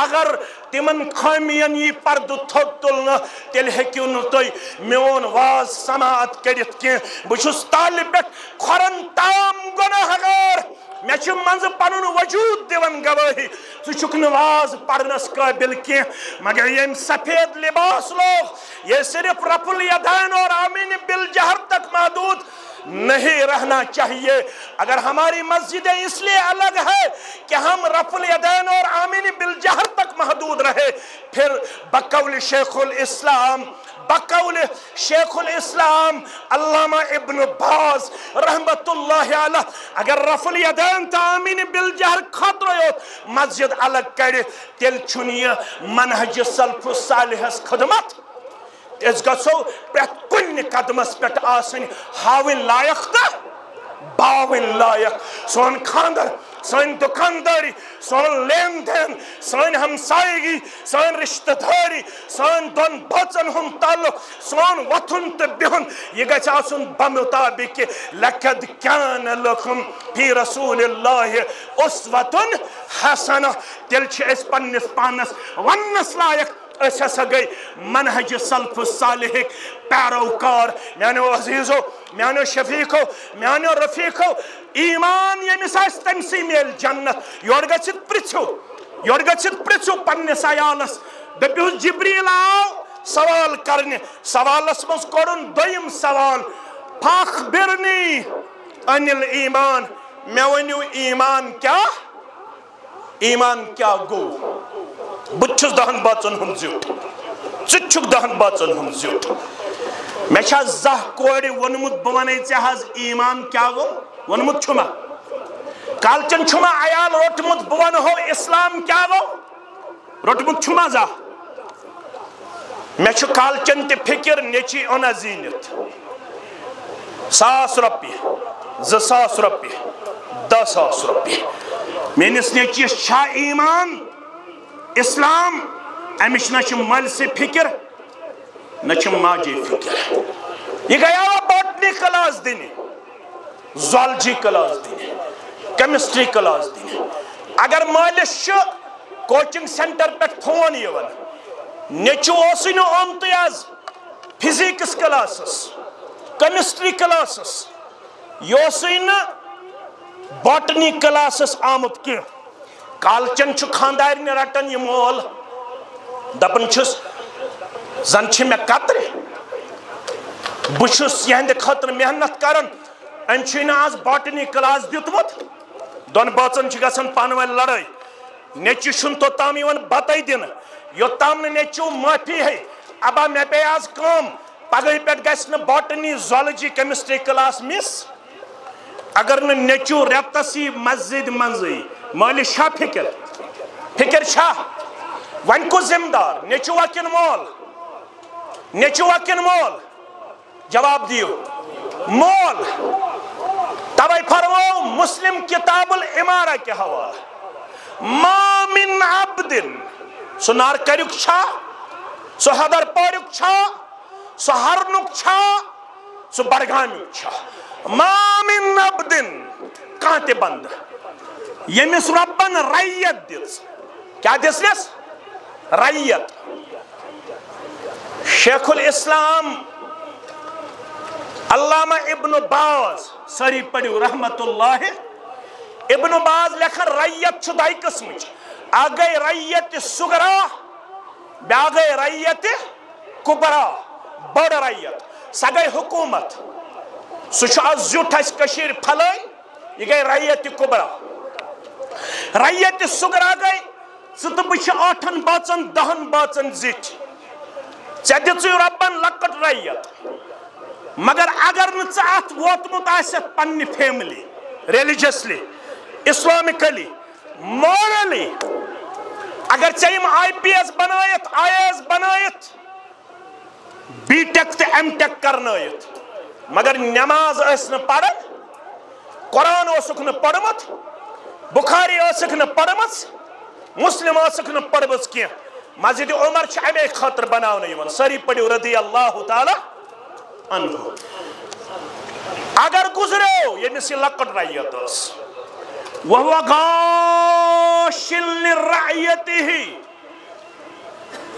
اگر تمن خٲمین یی پردٕ تھوٚد تُلنہٕ تیٚلہِ ہیٚکِو نہٕ تُہۍ میون واز سماعت کٔرِتھ کینٛہہ. بہٕ چھُس تالہِ پٮ۪ٹھ کھۄرن تام گۄناہ گار. مےٚ چھُ منٛزٕ پنُن وجوٗد دِوان گوٲہی ژٕ چھُکھ نہٕ واز پرنس قٲبِل کینٛہہ. مگر ییٚمۍ سفید لباس لوگ یہ صرف رفع الیدین اور آمین بالجہر تک محدود نہیں رہنا چاہیے. اگر ہماری مسجدیں اس لیے الگ ہے کہ ہم رفع الیدین اور آمین بالجہر تک محدود رہے، پھر بقول شیخ الاسلام علامہ ابن باز رحمت اللہ علیہ اگر رفع الیدین تا آمین بالجہر خطرہ یوت مسجد الگ کرے تیل چھنیہ منہج سلف الصالحس خدمت. اس گژھو پرٛٮ۪تھ کُنہِ قدمس پٮ۪ٹھ آسٕنۍ ہاوٕنۍ لایق تہٕ باوٕنۍ لایق. سون خاندر، سٲنۍ دُکاندٲری، سون لین دین، سٲنۍ ہمسایگی، سٲنۍ رشتہٕ دٲری، سٲنۍ دۄن بٲژن ہُنٛد تعلق، سون وۄتھُن تہٕ بِہُن یہِ گژھِ آسُن بمطابق لقد کان لکم فی رسول اللہ اسوۃ حسنہ. تیٚلہِ چھِ أسۍ پننِس پانس وننس لایق أسۍ ہسا گٔے منہج سلف الصالحٕکۍ پیروکار. میانیو عزیزو، میانیو شفیقو، میانیو رفیقو، ایمان ییٚمِس آسہِ تٔمسٕے میلہِ جنت. یورٕ گٔژھِتھ پرٛژھِو پننِس عیالس. دٔپِوُس جبریٖل آو سوال کرنہِ. سوالس منٛز کوٚرُن دوٚیِم سوال فاخبرنی عن الایمان. مےٚ ؤنِو ایمان کیٛاہ؟ ایمان کیٛاہ گوٚو؟ بہٕ چھُس 10 بٲژن ہُنٛد زیُٹھ، ژٕ تہِ چھُکھ 10 بٲژن ہُنٛد زیُٹھ. مےٚ چھا زانٛہہ کورِ ووٚنمُت بہٕ وَنے ژےٚ حظ ایمان کیٛاہ گوٚو؟ ووٚنمُت چھُما؟ کالچن چھُما عیال روٚٹمُت بہٕ وَنہو اسلام کیٛاہ گوٚو؟ روٚٹمُت چھُما زانٛہہ؟ مےٚ چھُ کالچن تہِ فِکر نیٚچی اوٚنا زیٖنِتھ 1000 رۄپیہِ، 2000 رۄپیہِ، 10,000 رۄپیہِ. میٲنِس نیٚچوِس چھا ایمان اسلام؟ امِچ نہ چھِ مٲلۍ سٕے فِکر نہ چھِ ماجے فِکر. یہِ گٔیاوا باٹنی کلاس دِنہِ، زالجی کلاس دِنہِ، کیمسٹری کلاس دِنہِ. اگر مٲلِس چھُ کوچنگ سینٹر پٮ۪ٹھ فون یِوان نیٚچوٗ اوسُے نہٕ آمتُے آز فِزیکٕس کلاسس، کیمسٹری کلاسس، یہِ اوسُے نہٕ باٹنی کلاسس آمُت کینٛہہ. کالچن چھُ خاندارنہِ رٹان یہِ مول دپان چھُس زن چھِ مےٚ کترِ، بہٕ چھُس یِہنٛدِ خٲطرٕ محنت کران. أمۍ چھُے نہٕ آز باٹنی کلاس دیُتمُت. دۄن بٲژن چھِ گژھان پانہٕ ؤنۍ لڑٲے. نیٚچوِس چھُنہٕ توٚتام یِوان بتَے دِنہٕ یوٚتام نہٕ نیٚچوٗ معٲفی ہے. ابا مےٚ پیٚیہِ آز کٲم، پگہٕے پٮ۪ٹھ گژھِ نہٕ باٹنی زالجی کیمسٹری کلاس مِس. اگر نہٕ نیٚچوٗ رٮ۪تس یی مسجد منٛزٕے مٲلِس چھا فِکر؟ فِکر چھا؟ وۄنۍ کُس ذمہٕ دار، نیٚچوٗوا کِنہٕ مول؟ نیٚچوٗوا کِنہٕ مول؟ جواب دِیِو. مول. توے فرمو مسلم کتاب الامارہ کے حوالہ ما من عبدن سو نار کریک چھا سو حدر پوریک چھا سو ہرنک چھا سو بڑگامیک چھا ما من عبدن کانتے بند یمس ربن رعیت دس کیا دس لس رعیت شیخ الاسلام علامہ ابن باز سری پڑھو رحمت اللہ ابن باز لکھن رعیت چھ دائی قسمچ آگئی رعیت سگرا بیاگئی رعیت کبرا بڑ رعیت سگئی حکومت سوچ از زیوٹ اس کشیر پھلائی یہ گئی رعیت کبرا رعیت سگرا گئی ست بچ 8 باچن 10 باچن زیٹ چدت ربن لکٹ رعیت مگر اگر نت ووتمت آست پنہ فیملی ریلیجسلی اسلامکلی مورلی اگر یم آئی پی ایس بنائت آئی ایس بنائت بی ٹیک تو ایم ٹیک کرنائت مگر نماز اس نہ پڑھن قرآن اسک نہ پڑھمت بخاری اسک نہ پڑھمت مسلم اسک نہ پڑھمت کی مسجد عمر چھ امے خاطر بناونہ یوان سری پڑھو رضی اللہ تعالی عنہ اگر گزرو یمس یہ لکٹ رعیت اس وہو غاشل لرعیتہ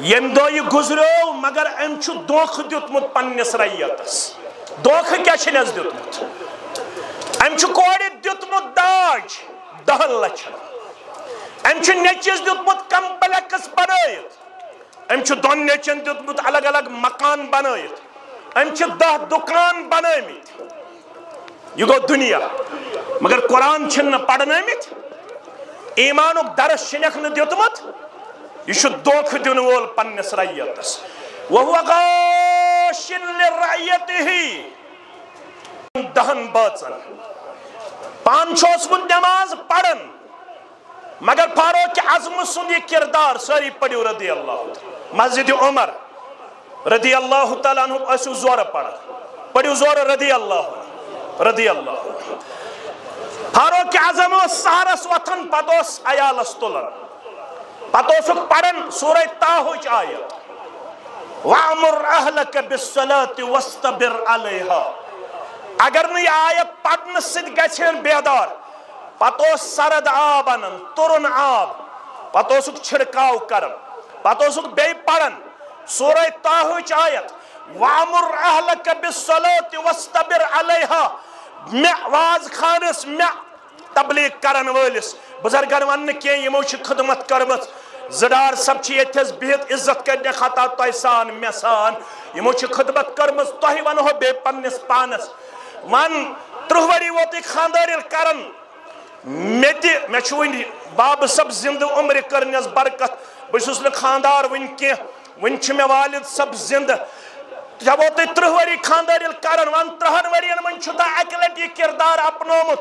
یم دو یہ گزرو مگر ام چھ دوکھ دیتمت پنس رعیتس دوکھ کیا چھنس دیتمت ام چھ کوڑ دیتمت داج 10 لچھن ام چھ نیچس دیتمت کمپلیکس بنائت ام چھ دون نیچن دیتمت الگ الگ مکان بنائت ام چھ 10 دکان بنائمت یہ گو دنیا مگر قرآن چھن پڑھنائمت ایمانک درس چھنک نہ دیتمت یہ چھ دوکھ دین وول پنس رعیتس وہو غاشل لرعیتہ 10 باچن پان چھوس من نماز پڑھن مگر فاروق اعظم سند یہ کردار ساری پڑھو رضی اللہ مسجد عمر رضی اللہ تعالیٰ عنہ اسو زور پڑھو زور رضی اللہ فاروق اعظم سہرس وتھن پتوس عیالس تلن پتوسک پڑھن سورہ طٰہٕچ آیت وَأْمُرْ أَهْلَكَ بِالصَّلَاةِ وَاسْتَبِرْ عَلَيْهَا اگر نہ یہ آیت پڑھن سد گژھن بیدار پتوس سرد آب انن ترن آب پتوسک چھڑکاو کرن پتوسک بے پڑھن سورہ طٰہٕچ آیت وَأْمُرْ أَهْلَكَ بِالصَّلَاةِ وَاسْتَبِرْ عَلَيْهَا مے واز خانس مے تبلیغ کرن وٲلس بزرگن ون کی یمو چھ خدمت کرمت زڈار سب چھ یتھس بہت عزت کرنے خطا تہ سان مے سان یمو چھ خدمت کرمت تہ ونہو بے پنس پانس ون 30 وری ووت خاندار کرن مے چھ ون باب سب زند عمر کرنس برکت بس نہ خاندار ون کی ون چھ مے والد سب زند جب وہ 30 وری خاندار کرن ون 30 ورین من چھ تا اکہ لٹ یہ کردار اپنومت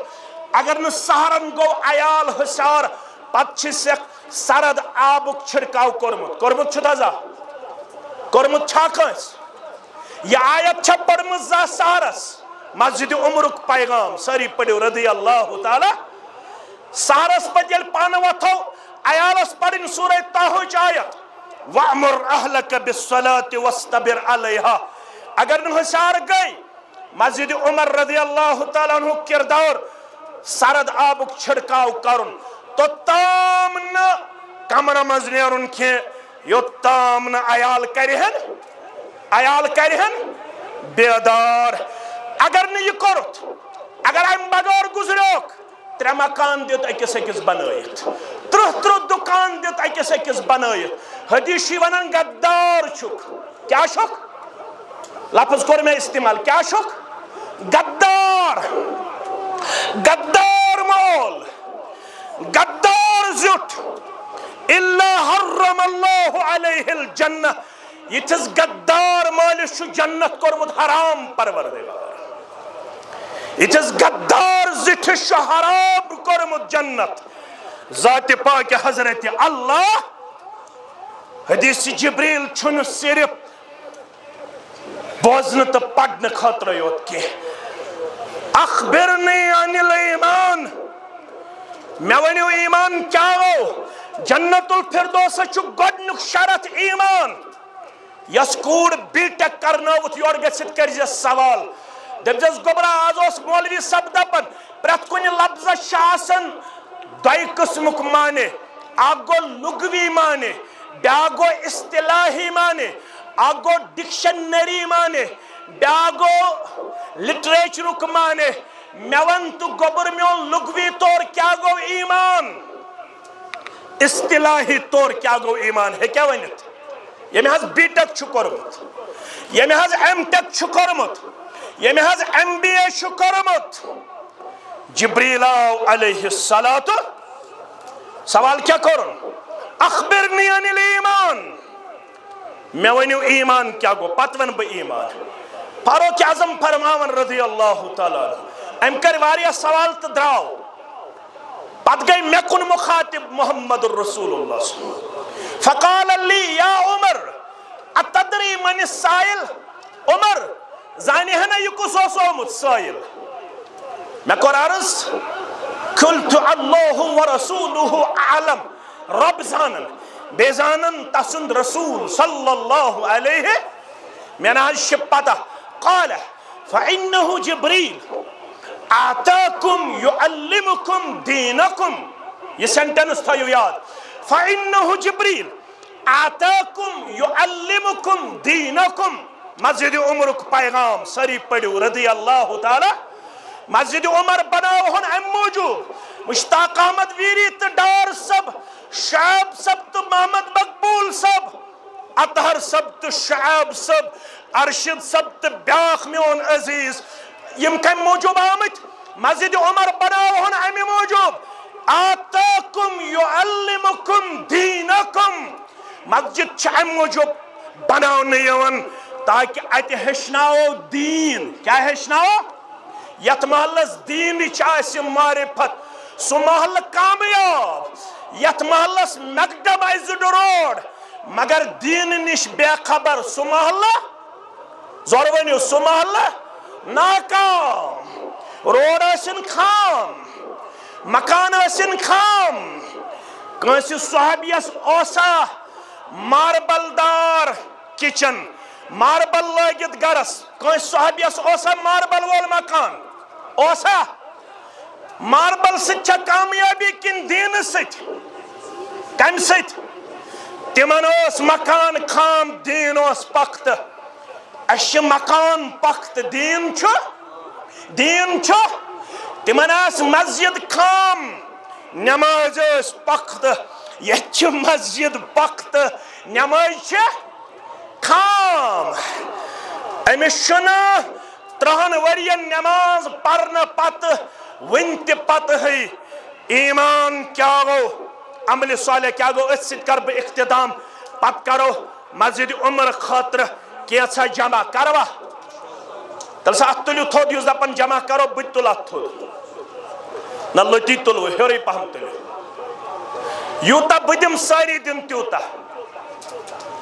اگر نہ سہرن گو عیال حسار پت چھ سرد آبک چھڑکاو کورمت چھ تازہ کورمت چھا کنس یہ آیت چھ پڑھمت زا سہرس مسجد عمرک پیغام ساری پڑھو رضی اللہ تعالی سہرس پت یل پان وتھو عیالس پڑھن سورہ طٰہٕچ آیت وَأْمُرْ أَهْلَكَ بِالصَّلَاةِ وَاسْتَبِرْ عَلَيْهَا اگر نہ حسار گئی مسجد عمر رضی اللہ تعالیٰ عنہ کردار سرد آبک چھڑکاو کرن تو تام نہ کمرہ مز نیرن کی یو تام نہ عیال کرہن بیدار اگر نہ یہ کرت اگر ام بغیر گزروک 3 مکان دیت اکس اکس بنائت 30 دکان دیت اکس اکس بنائت حدیثی ونن غدار چھک کیا چھک لفظ کور میں استعمال کیا چھک غدار مول غدار زیٹ الا حرم اللہ علیہ الجنہ یہ تس غدار مالش جنت کورمت حرام پروردگار یہ تس غدار زٹش حرام کورمت جنت ذات پاک حضرت اللہ حدیث جبریل چھن صرف بوزن تو پڑھنے خاطر یوت کی اخبرنی عن الایمان میں ونیو ایمان کیا ہو جنت الفردوس چھ گۄڈنیُک شرط ایمان یس کوڑ بی ٹیک کرنٲوِتھ یور گژھِتھ کٔرۍ زِ سوال دٔپزٮ۪س گوٚبرا آز اوس مولوی صٲب دپان پرٛٮ۪تھ کُنہِ لفظس چھِ آسان دۄیہِ قٕسمُک معنی اکھ گوٚو لغوی معنی بیٛاکھ گوٚو اصطلاحی معنی اکھ گوٚو ڈکشنری معنی بیٛاکھ گوٚو لٹریچرُک معنی مےٚ ون تہٕ گوٚبُر میون لغوی طور کیٛاہ گوٚو ایمان اصطلاحی طور کیٛاہ گوٚو ایمان ہیٚکیٛاہ ؤنِتھ ییٚمہِ حظ بی ٹیک چھُ کوٚرمُت ییٚمہِ حظ ایم ٹیک چھُ کوٚرمُت ییٚمہِ حظ ایم بی اے چھُ کوٚرمُت جبریل آو علیہ الصلاۃ سوال کیٛاہ کوٚرُن اخبرنی عن الایمان مےٚ ؤنِو ایمان کیٛاہ گوٚو پتہٕ ونہٕ بہٕ ایمان فاروق اعظم فرماون رضی اللہ تعالیٰ عنہ أمۍ کٔرۍ واریاہ سوال تہٕ درٛاو پتہٕ گٔے مےٚ کُن مخاطب محمد رسول اللہ فقال لی یا عمر اتدری من السائل عمر زانہِ ہنا یہِ کُس اوس آمُت سٲیِل مےٚ کوٚر عرض قلت اللہ ورسولہ اعلم رب زانن بیٚیہِ زانن تسُنٛد رسول صلی اللہ علیہ مےٚ نہ حظ چھِ پتہ قال فإنه جبریل آتاکم یعلمکم دینکم یہ سینٹنس تھٲیِو یاد فإنه جبریل آتاکم یعلمکم دینکم مسجد عمرُک پیغام سٲری پٔرِو رضی اللہ تعالیٰ مسجد عمر بناوہن امہِ موٗجوٗب مشتاق احمد ویری تہٕ ڈار صٲب شعیب صٲب تہٕ محمد مقبول صٲب اطہر صٲب تہٕ شعیب صٲب ارشد صٲب تہٕ بیٛاکھ میون عزیز یم کمہِ موٗجوٗب آمٕتۍ مسجد عمر بناوہن امہِ موٗجوٗب آتاکم یعلمکم دینکم مسجد چھِ امہِ موٗجوٗب بناونہٕ یِوان تاکہ اتہِ ہیٚچھناوو دیٖن کیٛاہ ہیٚچھناوو یتھ محلس دیٖنٕچ آسہِ معرفت سُہ محلہٕ کامیاب یتھ محلس میکڈمائزڈ روڈ مگر دیٖنہٕ نِش بے خبر سُہ محلہٕ زور ؤنِو سُہ محلہٕ ناکام روڈ ٲسِن خام مکان ٲسِن خام کٲنٛسہِ صحابیس اوسا ماربل دار کچن ماربل لٲگِتھ گرس کٲنٛسہِ صحابیس اوسا ماربل وول مکان اوسا ماربل سۭتۍ چھا کامیٲبی کِنہٕ دیٖنہٕ سۭتۍ کمہِ سۭتۍ تِمن اوس مکان خام دیٖن اوس پختہٕ اَسہِ چھِ مکان پختہٕ دیٖن چھُ تِمن آسہٕ مسجد خام نٮ۪ماز ٲس پختہٕ ییٚتہِ چھِ مسجد پختہٕ نٮ۪ماز چھِ خام أمِس چھُنہٕ 30 ؤرین نٮ۪ماز پرنہٕ پتہٕ وُنہِ تہِ پتہٕ ہے ایمان کیٛاہ گوٚو عملہِ صالح کیٛاہ گوٚو أتھۍ سۭتۍ کرٕ بہٕ اختتام پتہٕ کرو مسجد عمر خٲطرٕ کینٛژھا جمع کروا تیٚلہِ سا اتھ تُلِو تھوٚد یُس دپان جمع کرو بہٕ تہِ تُلہٕ اتھ تھوٚد نہ لٔتی تُلوٕ ہیوٚرُے پہم تُلِو یوٗتاہ بہٕ دِمہٕ سٲری دِنۍ تیوٗتاہ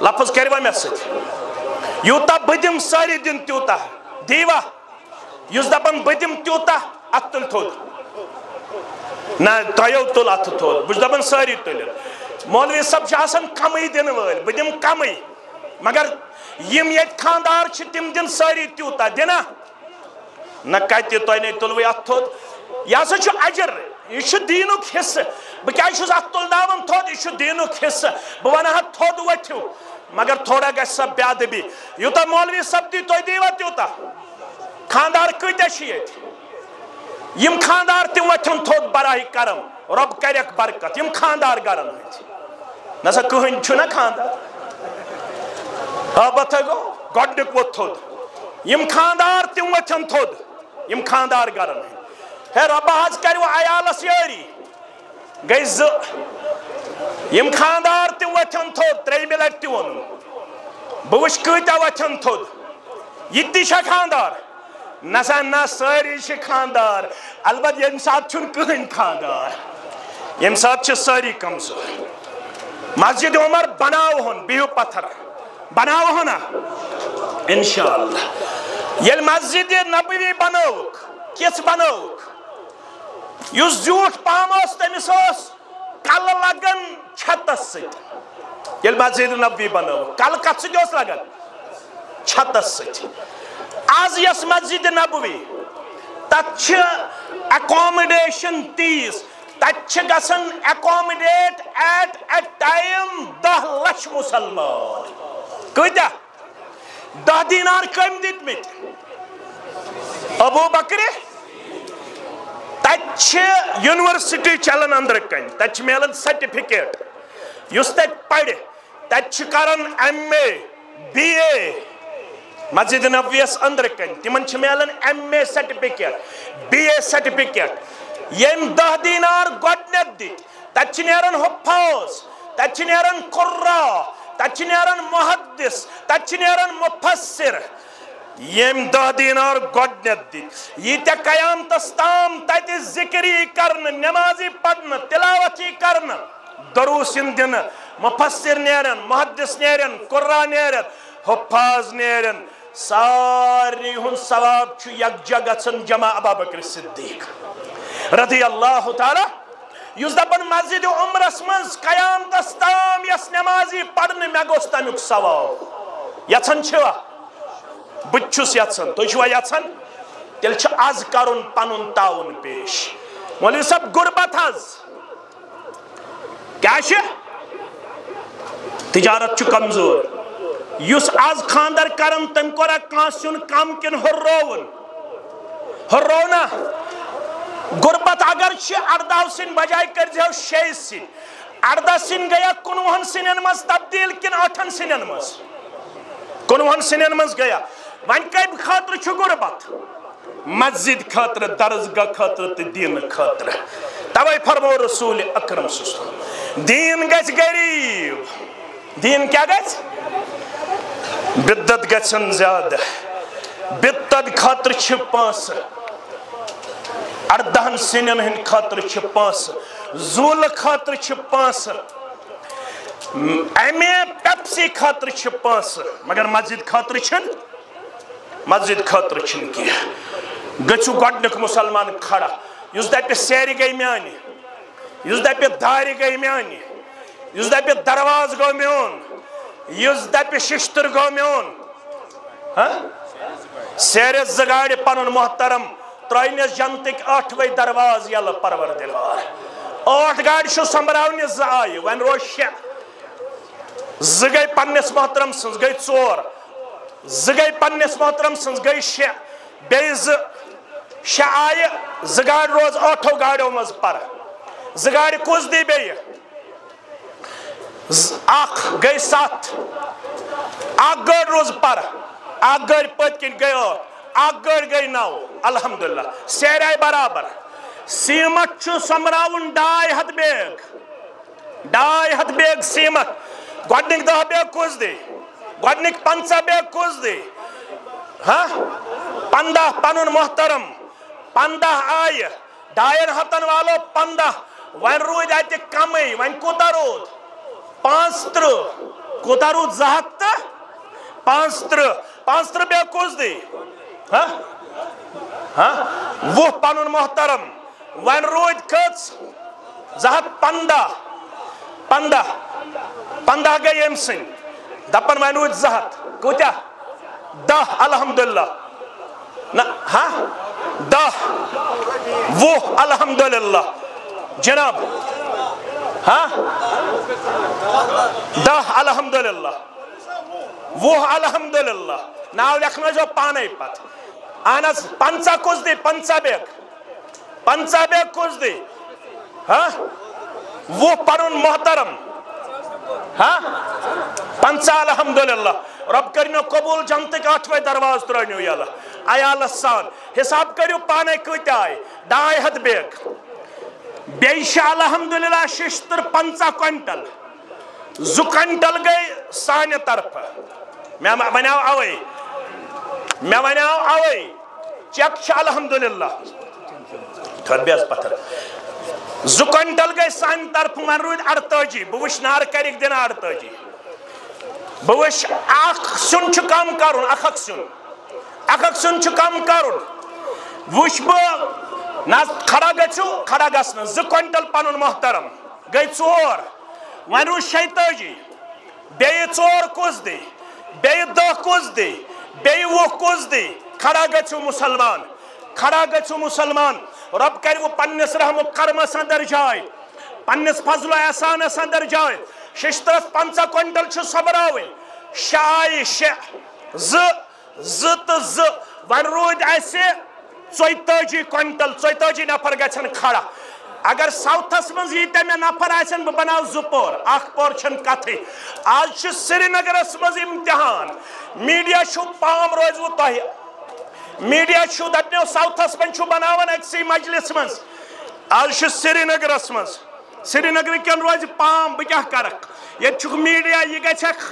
لفظ کٔروا مےٚ سۭتۍ یوٗتاہ بہٕ دِمہٕ سٲری دِنۍ تیوٗتاہ دیٖوا یُس دپان بہٕ دِمہٕ تیوٗتاہ اتھ تُل تھوٚد نہ تۄہیو تُل اتھ تھوٚد بہٕ چھُس دپان سٲری تُلِو مولوی صٲب چھِ آسان کمٕے دِنہٕ وٲلۍ بہٕ دِمہٕ کمٕے مگر یم ییٚتہِ خاندار چھِ تِم دِنۍ سٲری تیوٗتاہ دِنا نہ کتہِ تۄہہِ نے تُلوٕے اتھ تھوٚد یہِ ہسا چھُ اجر یہ چھُ دیٖنُک حصہٕ بہٕ کیٛازِ چھُس اتھ تُلناوان تھوٚد یہِ چھُ دیٖنُک حصہٕ بہٕ ونہٕ ہا تھوٚد ؤتھِو مگر تھوڑا گژھِ سا بے ادبی یوٗتاہ مولوی صٲب دی تُہۍ دیٖوا تیوٗتاہ خاندار کۭتیاہ چھِ ییٚتہِ یم خاندار تہِ ؤتھن تھوٚد براہ کرم رۄب کرٮ۪کھ برکت یم خاندار گرن ہٕنٛدۍ نسا کٕہٕنۍ چھُنہ خاندار بتھے گوٚو گۄڈنیُک ووٚتھ تھوٚد یم خاندار تہِ ؤتھن تھوٚد یم خاندار گرن ہٕنٛدۍ ہے رۄبہ حظ کرِ وۄنۍ عیالس یٲری گٔے 2 یم خاندار تہِ ؤتھن تھوٚد 3مہِ لٹہِ تہِ ووٚنُم بہٕ وٕچھِ کۭتیاہ ؤتھن تھوٚد یہِ تہِ چھا خاندار نسا نہ سٲری چھِ خاندار البتہ ییٚمہِ ساتہٕ چھُنہٕ کٕہٕنۍ خاندار ییٚمہِ ساتہٕ چھِ سٲری کمزور مسجد عمر بناوہون بِہِو پتھر بناوہون نا انشاءاللہ ییٚلہِ مسجد نبوی بنٲوٕکھ کس بنوک یس زیوٹھ پام تمس کل لگان چھتس ست یل مسجد نبوی بنو کل کت ست لگان چھتس ست آز یس مسجد نبوی تت اکوموڈیشن تیز تت گژھان اکوموڈیٹ ایٹ اے ٹائم 10 لچھ مسلمان کتیا 10 دینار کم دتمت ابو بکر تت یونیورسٹی چلان اندر کن تت ملان سرٹیفکیٹ اس تت پڑھ تت کران MA BA مسجد نبویس اندر کن تمن ملان MA certificate BA certificate M 10 دینار گۄڈنیتھ دِتھ تت نیران حفاظ تت نیران قُرّا تت نیران محدث تت نیران مفسر یم 10 دینار گۄڈنیتھ دِتھ ییٖتیاہ قیامتس تام تتہِ ذکری کرنہٕ نمازی پرنہٕ تلاوتی کرنہٕ دروس ین دِنہٕ مفسر نیرن محدث نیرن قُرّا نیرن حفاظ نیرن ساری ہن ثواب چھُ یکجا گژھان جمع ابا بکر صدیق رضی اللہ تعالی یس دپان مسجد عمرس مز قیامتس تام یس نمازی پرنہٕ مےٚ گوٚژھ تمیُک ثواب یژھان چھوا بہٕ چھُس یژھان تُہۍ چھوا یژھان تیٚلہِ چھُ آز کرُن پنُن تعاوُن پیش مولوی صاحب غربت حظ کیٛاہ چھِ تجارت چھُ کمزور یُس آز خاندر کرن تم کورا کانٛہہ سیُن کم کِنہٕ ہُرروُن ہُررونا غربت اگر چھ 18 سن بجائے کرزیو 6 سن 18 سن گیا 19 سنن مز تبدیل کن 8 سنن مز 19 سنن مز گیا ون کم خاطر چھ غربت مسجد خاطر درسگاہ خاطر تو دین خاطر توے فرمو رسول اکرم صلی اللہ علیہ وسلم دین گژھِ غریب دین کیا گژھِ بدت گژھن زیادہ بدت خاطر چھ 5 18 سنن ہند خاطر چھ 5 زول خاطر چھ 5 MA پیپسی خاطر چھ 5 مگر مسجد خاطر چھن کی گچو گۄڈنیُک مسلمان کھڑا یُس دپہِ سیرِ گٔے میانہِ یُس دپہِ دارِ گٔے میانہِ یُس دپہِ درواز گوٚو میون یُس دپہِ ششتر گوٚو میون سیرِ زٕ گاڑِ پنُن محترم ترٛٲینس جنتٕکۍ 8 درواز یلہٕ پروردگار 8 گاڑِ چھُ سمبراونہِ 2 آیہِ وۄنۍ روز 6 2 گٔے پننِس محترم سٕنٛز گٔے 4 2 گٔے پننِس محترم سٕنٛز گٔے 6 بیٚیہِ 6 آیہِ 2 گاڑِ روز 8 گاڑیو منٛز پر 2 گاڑِ کُس دی بیٚیہِ 1 گٔے 7 1 گٲڑۍ روز پر 1 گٲڑۍ پٔتۍ کِنۍ گٔے 8 1 گٲڑۍ گٔے 9 الحمدللہ سیرِ آیہِ برابر سیٖمٹ چھُ سوٚمبراوُن 2.5 بیگ 2.5 بیگ سیٖمٹ گۄڈنِکۍ 10 بیگ کُس دی گۄڈنِکۍ 50 بیگ کُس دی 15 پنُن محترم 15 آیہِ 2.5 والو 15 وۄنۍ روٗدۍ اَتہِ کمٕے وۄنۍ کوٗتاہ روٗد 35 کوٗتاہ روٗد 200 تہٕ 35 بیگ کُس دی 20 پنُن محترم وۄنۍ روٗدۍ کٔژ 215 15 گٔے ییٚمہِ سٕنٛدۍ دپان وۄنۍ روٗدۍ 200 کوٗتاہ 10 الحمدللہ نہ 10 20 الحمدللہ جناب 10 الحمدللہ 20 الحمدللہ ناو لیکھنٲیزیو پانے پتہٕ اہن حظ 50 کُس دی 50 بیگ کُس دی 20 پنُن محترم 50 الحمدللہ رب کرنو قبول جنتٕکۍ 8 درواز ترٛٲنِو یلہٕ عیالس سان حساب کٔرِو پانے کۭتیاہ آیہِ 2.5 بیگ بیٚیہِ چھِ الحمدللہ ششتر 50 کوینٹل 2 کوینٹل گٔے سانہِ طرفہٕ مےٚ وَنیو اَوَے چیک چھِ الحمدللہ خٲر بیٚیہِ حظ پتھر 2 کوینٹل گٔے سانہِ طرفہٕ وۄنۍ روٗدۍ 48 بہٕ وٕچھِ نارٕ کَرِکھ دِنہٕ 48 بہٕ وٕچھِ اکھ سیُن چھُ کم کرُن اکھ سیُن چھُ کم کرُن وش ناز کھڑا گژھو کھڑا گژھن 2 کوینٹل پنن محترم گئی 4 ون روز 86 بیٚیہِ 4 کُس دی بیٚیہِ 10 کُس دی بیٚیہِ 20 کُس دی کھڑا گژھو مسلمان کھڑا گژھو مسلمان رب کرِ وہ پننس رحم و کرمس اندر جائے پننس فضل و احسانس اندر جائے 650 کوینٹل چھ صبراوٕنۍ 6 آیہِ 6 2 تہٕ 2 ون روٗدۍ اسہِ 42 کوینٹل 42 نفر گژھن کھڑا اگر ساؤتھس مز ییٖتیٛاہ مےٚ نفر آسن بہٕ بناو 2 پور 1 پور چھنہٕ کتھٕے آز چھُ سرینگرس مز امتحان میڈیا چھُ پام روزوٕ تۄہہِ میڈیا چھُ دپنو ساؤتھس مز چھُ بناوان أکسٕے مجلس مز آز چھُ سرینگرس مز سرینگر کٮ۪ن روزِ پام بہٕ کیٛاہ کرکھ ییٚتہِ چھُکھ میڈیا یہِ گژھٮ۪کھ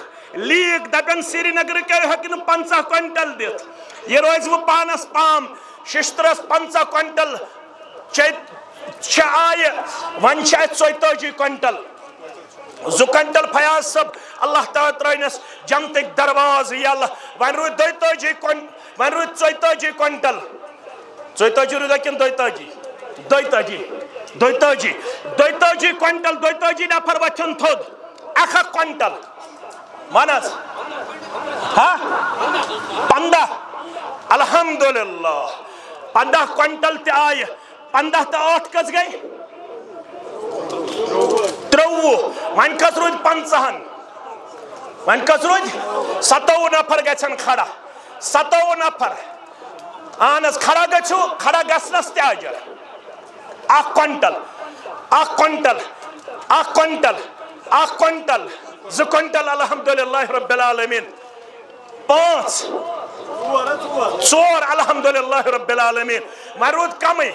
لیٖک دپن سرینگر کیٛاہ ہیٚکہِ نہٕ 50 کوینٹل دِتھ یہِ روزِ وۄنۍ پانس پام ششترس 50 کوینٹل آیہِ ون چھِ اَتہِ 42 کوینٹل 2 کوینٹل فیاض صٲب اللہ تعالیٰ ترٲینس جنتٕکۍ درواز یلہٕ ون روٗدۍ 42 ون روٗدۍ 42 کوینٹل 42 روٗدا کِنہٕ 42 کوینٹل 42 نفر وتھن تھوٚد 1 کوینٹل ون حظ 15 الحمدللہ 15 کوینٹل تہِ آیہِ 15 تہٕ 8 کٔژ گٔے 23 ون کٔژ روٗدۍ 50 ون کٔژ روٗدۍ 27 نفر گژھن کھڑا 27 نفر اہن حظ کھڑا گژھو کھڑا گژھنس تہِ اجر 1 quintal 1 quintal 1 quintal 1 quintal 2 quintal الحمدللہ رب العالمین 5 4 الحمدللہ رب العالمین ون روٗد کمٕے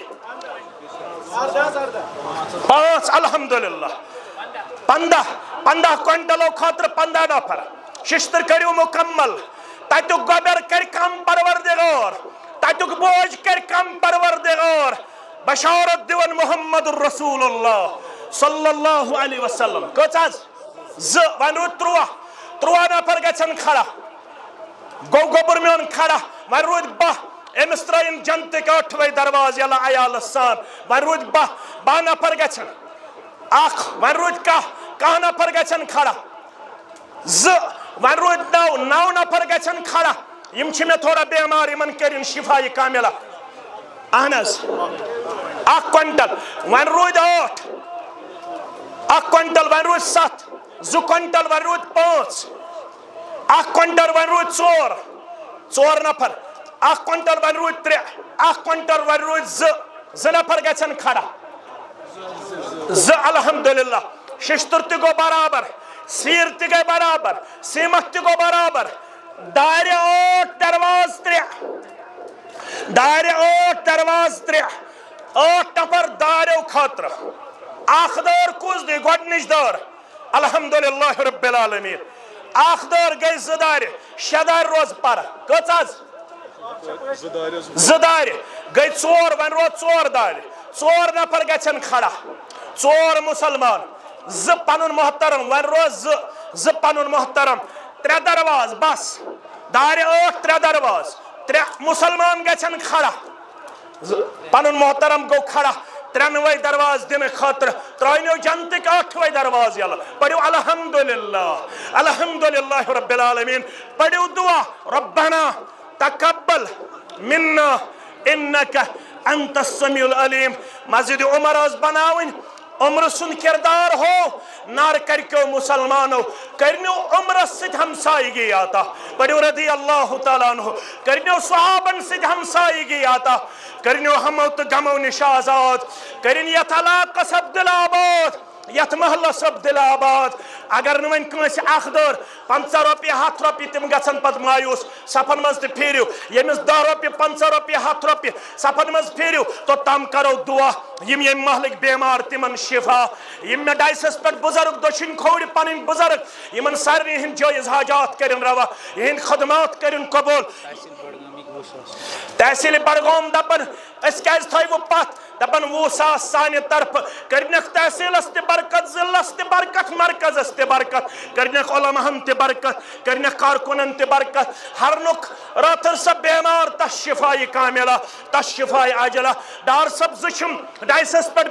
5 الحمدللہ 15 کوینٹلو خاطرٕ 15 نفر ششتر کٔرِو مکمل تتیُک گۄبر کر کم پروردگار تتیُک بوج کر کم پروردگار بشارت دِوان محمد رسول اللہ صلی اللہ علیہ وسلم کٔژ حظ 2 ون روٗد 13 نفر گژھن کھڑا گو گوبر میون کھڑا ون روٗدۍ 12 أمس ترٲیِن جنتٕکۍ 8 درواز یلہٕ عیالس سان ون روٗدۍ 12 نفر گژھن 1 ون روٗدۍ 10 نفر گژھن کھڑا 2 ون روٗدۍ 9 نفر گژھن کھڑا یم چھِ مےٚ تھوڑا بیمار یمن کٔرِن شفا کاملہ اہن حظ 1 quintal one روٗدۍ 8 1 quintal one روٗدۍ 7 2 quintal one روٗدۍ 5 1 quintal one روٗدۍ 4 نفر 1 کوینٹل ون روٗدۍ 3 1 کوینٹل ون روٗدۍ 2 نفر گژھن کھڑا 2 الحمدللہ ششتر تہِ گوٚو برابر سیٖر تہِ گٔے برابر سیٖمٹھ تہِ گوٚو برابر دارِ 8 درواز 3 دارِ 8 درواز 3 8 نفر داریو خاطرٕ اکھ دٲر کُس دی گۄڈنِچ دٲر الحمدللہ رب العالمین اکھ دٲر گٔے 2 دارِ 6 دارِ روز پرٕ کٔژ حظ 2 دارِ گٔے 4 ون روز 4 دارِ 4 نفر گژھن کھڑا 4 مسلمان 2 پنُن محترم ون روز 2 پنُن محترم 3 درواز بس دارِ 8 3 درواز 3 مسلمان گژھن کھڑا پنُن محترم گوٚو کھڑا 93 درواز دِنہٕ خٲطرٕ ترٛٲینو جنتٕکۍ 8 درواز یلہٕ پٔرِو الحمدللہ الحمدللہ رب العالمین پٔرِو دعا ربنا تقبل منا انک انت السمیع العلیم مسجد عمر ٲس بناوٕنۍ عمر سُنٛد کردار ہو نار کرکیو مسلمانو کرنیو عمرس سۭتۍ ہمسایگی عطا پٔرِو رضی اللہ تعالیٰ عنہ کرنیو صحابن سۭتۍ ہمسایگی عطا کرنیو ہمو تہٕ غمو نِش آزاد کرن یتھ علاقس عبدل آباد یتھ محلس عبدل آباد اگر نہٕ وۄنۍ کٲنٛسہِ اکھ دٲر 50 رۄپیہِ 100 رۄپیہِ تِم گژھن پتہٕ مایوٗس صفن منٛز تہِ پھیٖرِو ییٚمِس 10 رۄپیہِ 50 رۄپیہِ 100 رۄپیہِ صفن منٛز پھیٖرِو توٚتام کرو دعا یِم ییٚمہِ محلٕکۍ بیمار تِمن شفا یِم مےٚ ڈایسس پٮ۪ٹھ بُزرگ دٔچھِنۍ کھوورِ پنٕنۍ بُزرگ یِمن سارنٕے ہٕنٛدۍ جٲیِز حاجات کٔرِنۍ روا یِہٕنٛدۍ خدمات کٔرِنۍ قبوٗل تحصیل بڈگوم دپن أسۍ کیٛازِ تھٲیوٕ پتھ دپن 20 ساس سانہ طرف کرنک تحصیلس تہ برکت ضلعس تہ برکت مرکزس تہ برکت کرنک علماءن تہ برکت کرنک کارکنن تہ برکت ہرنک راتر سا بیمار تس شفائی کاملہ تس شفائی عاجلہ ڈار صاحب زچم ڈائسس پر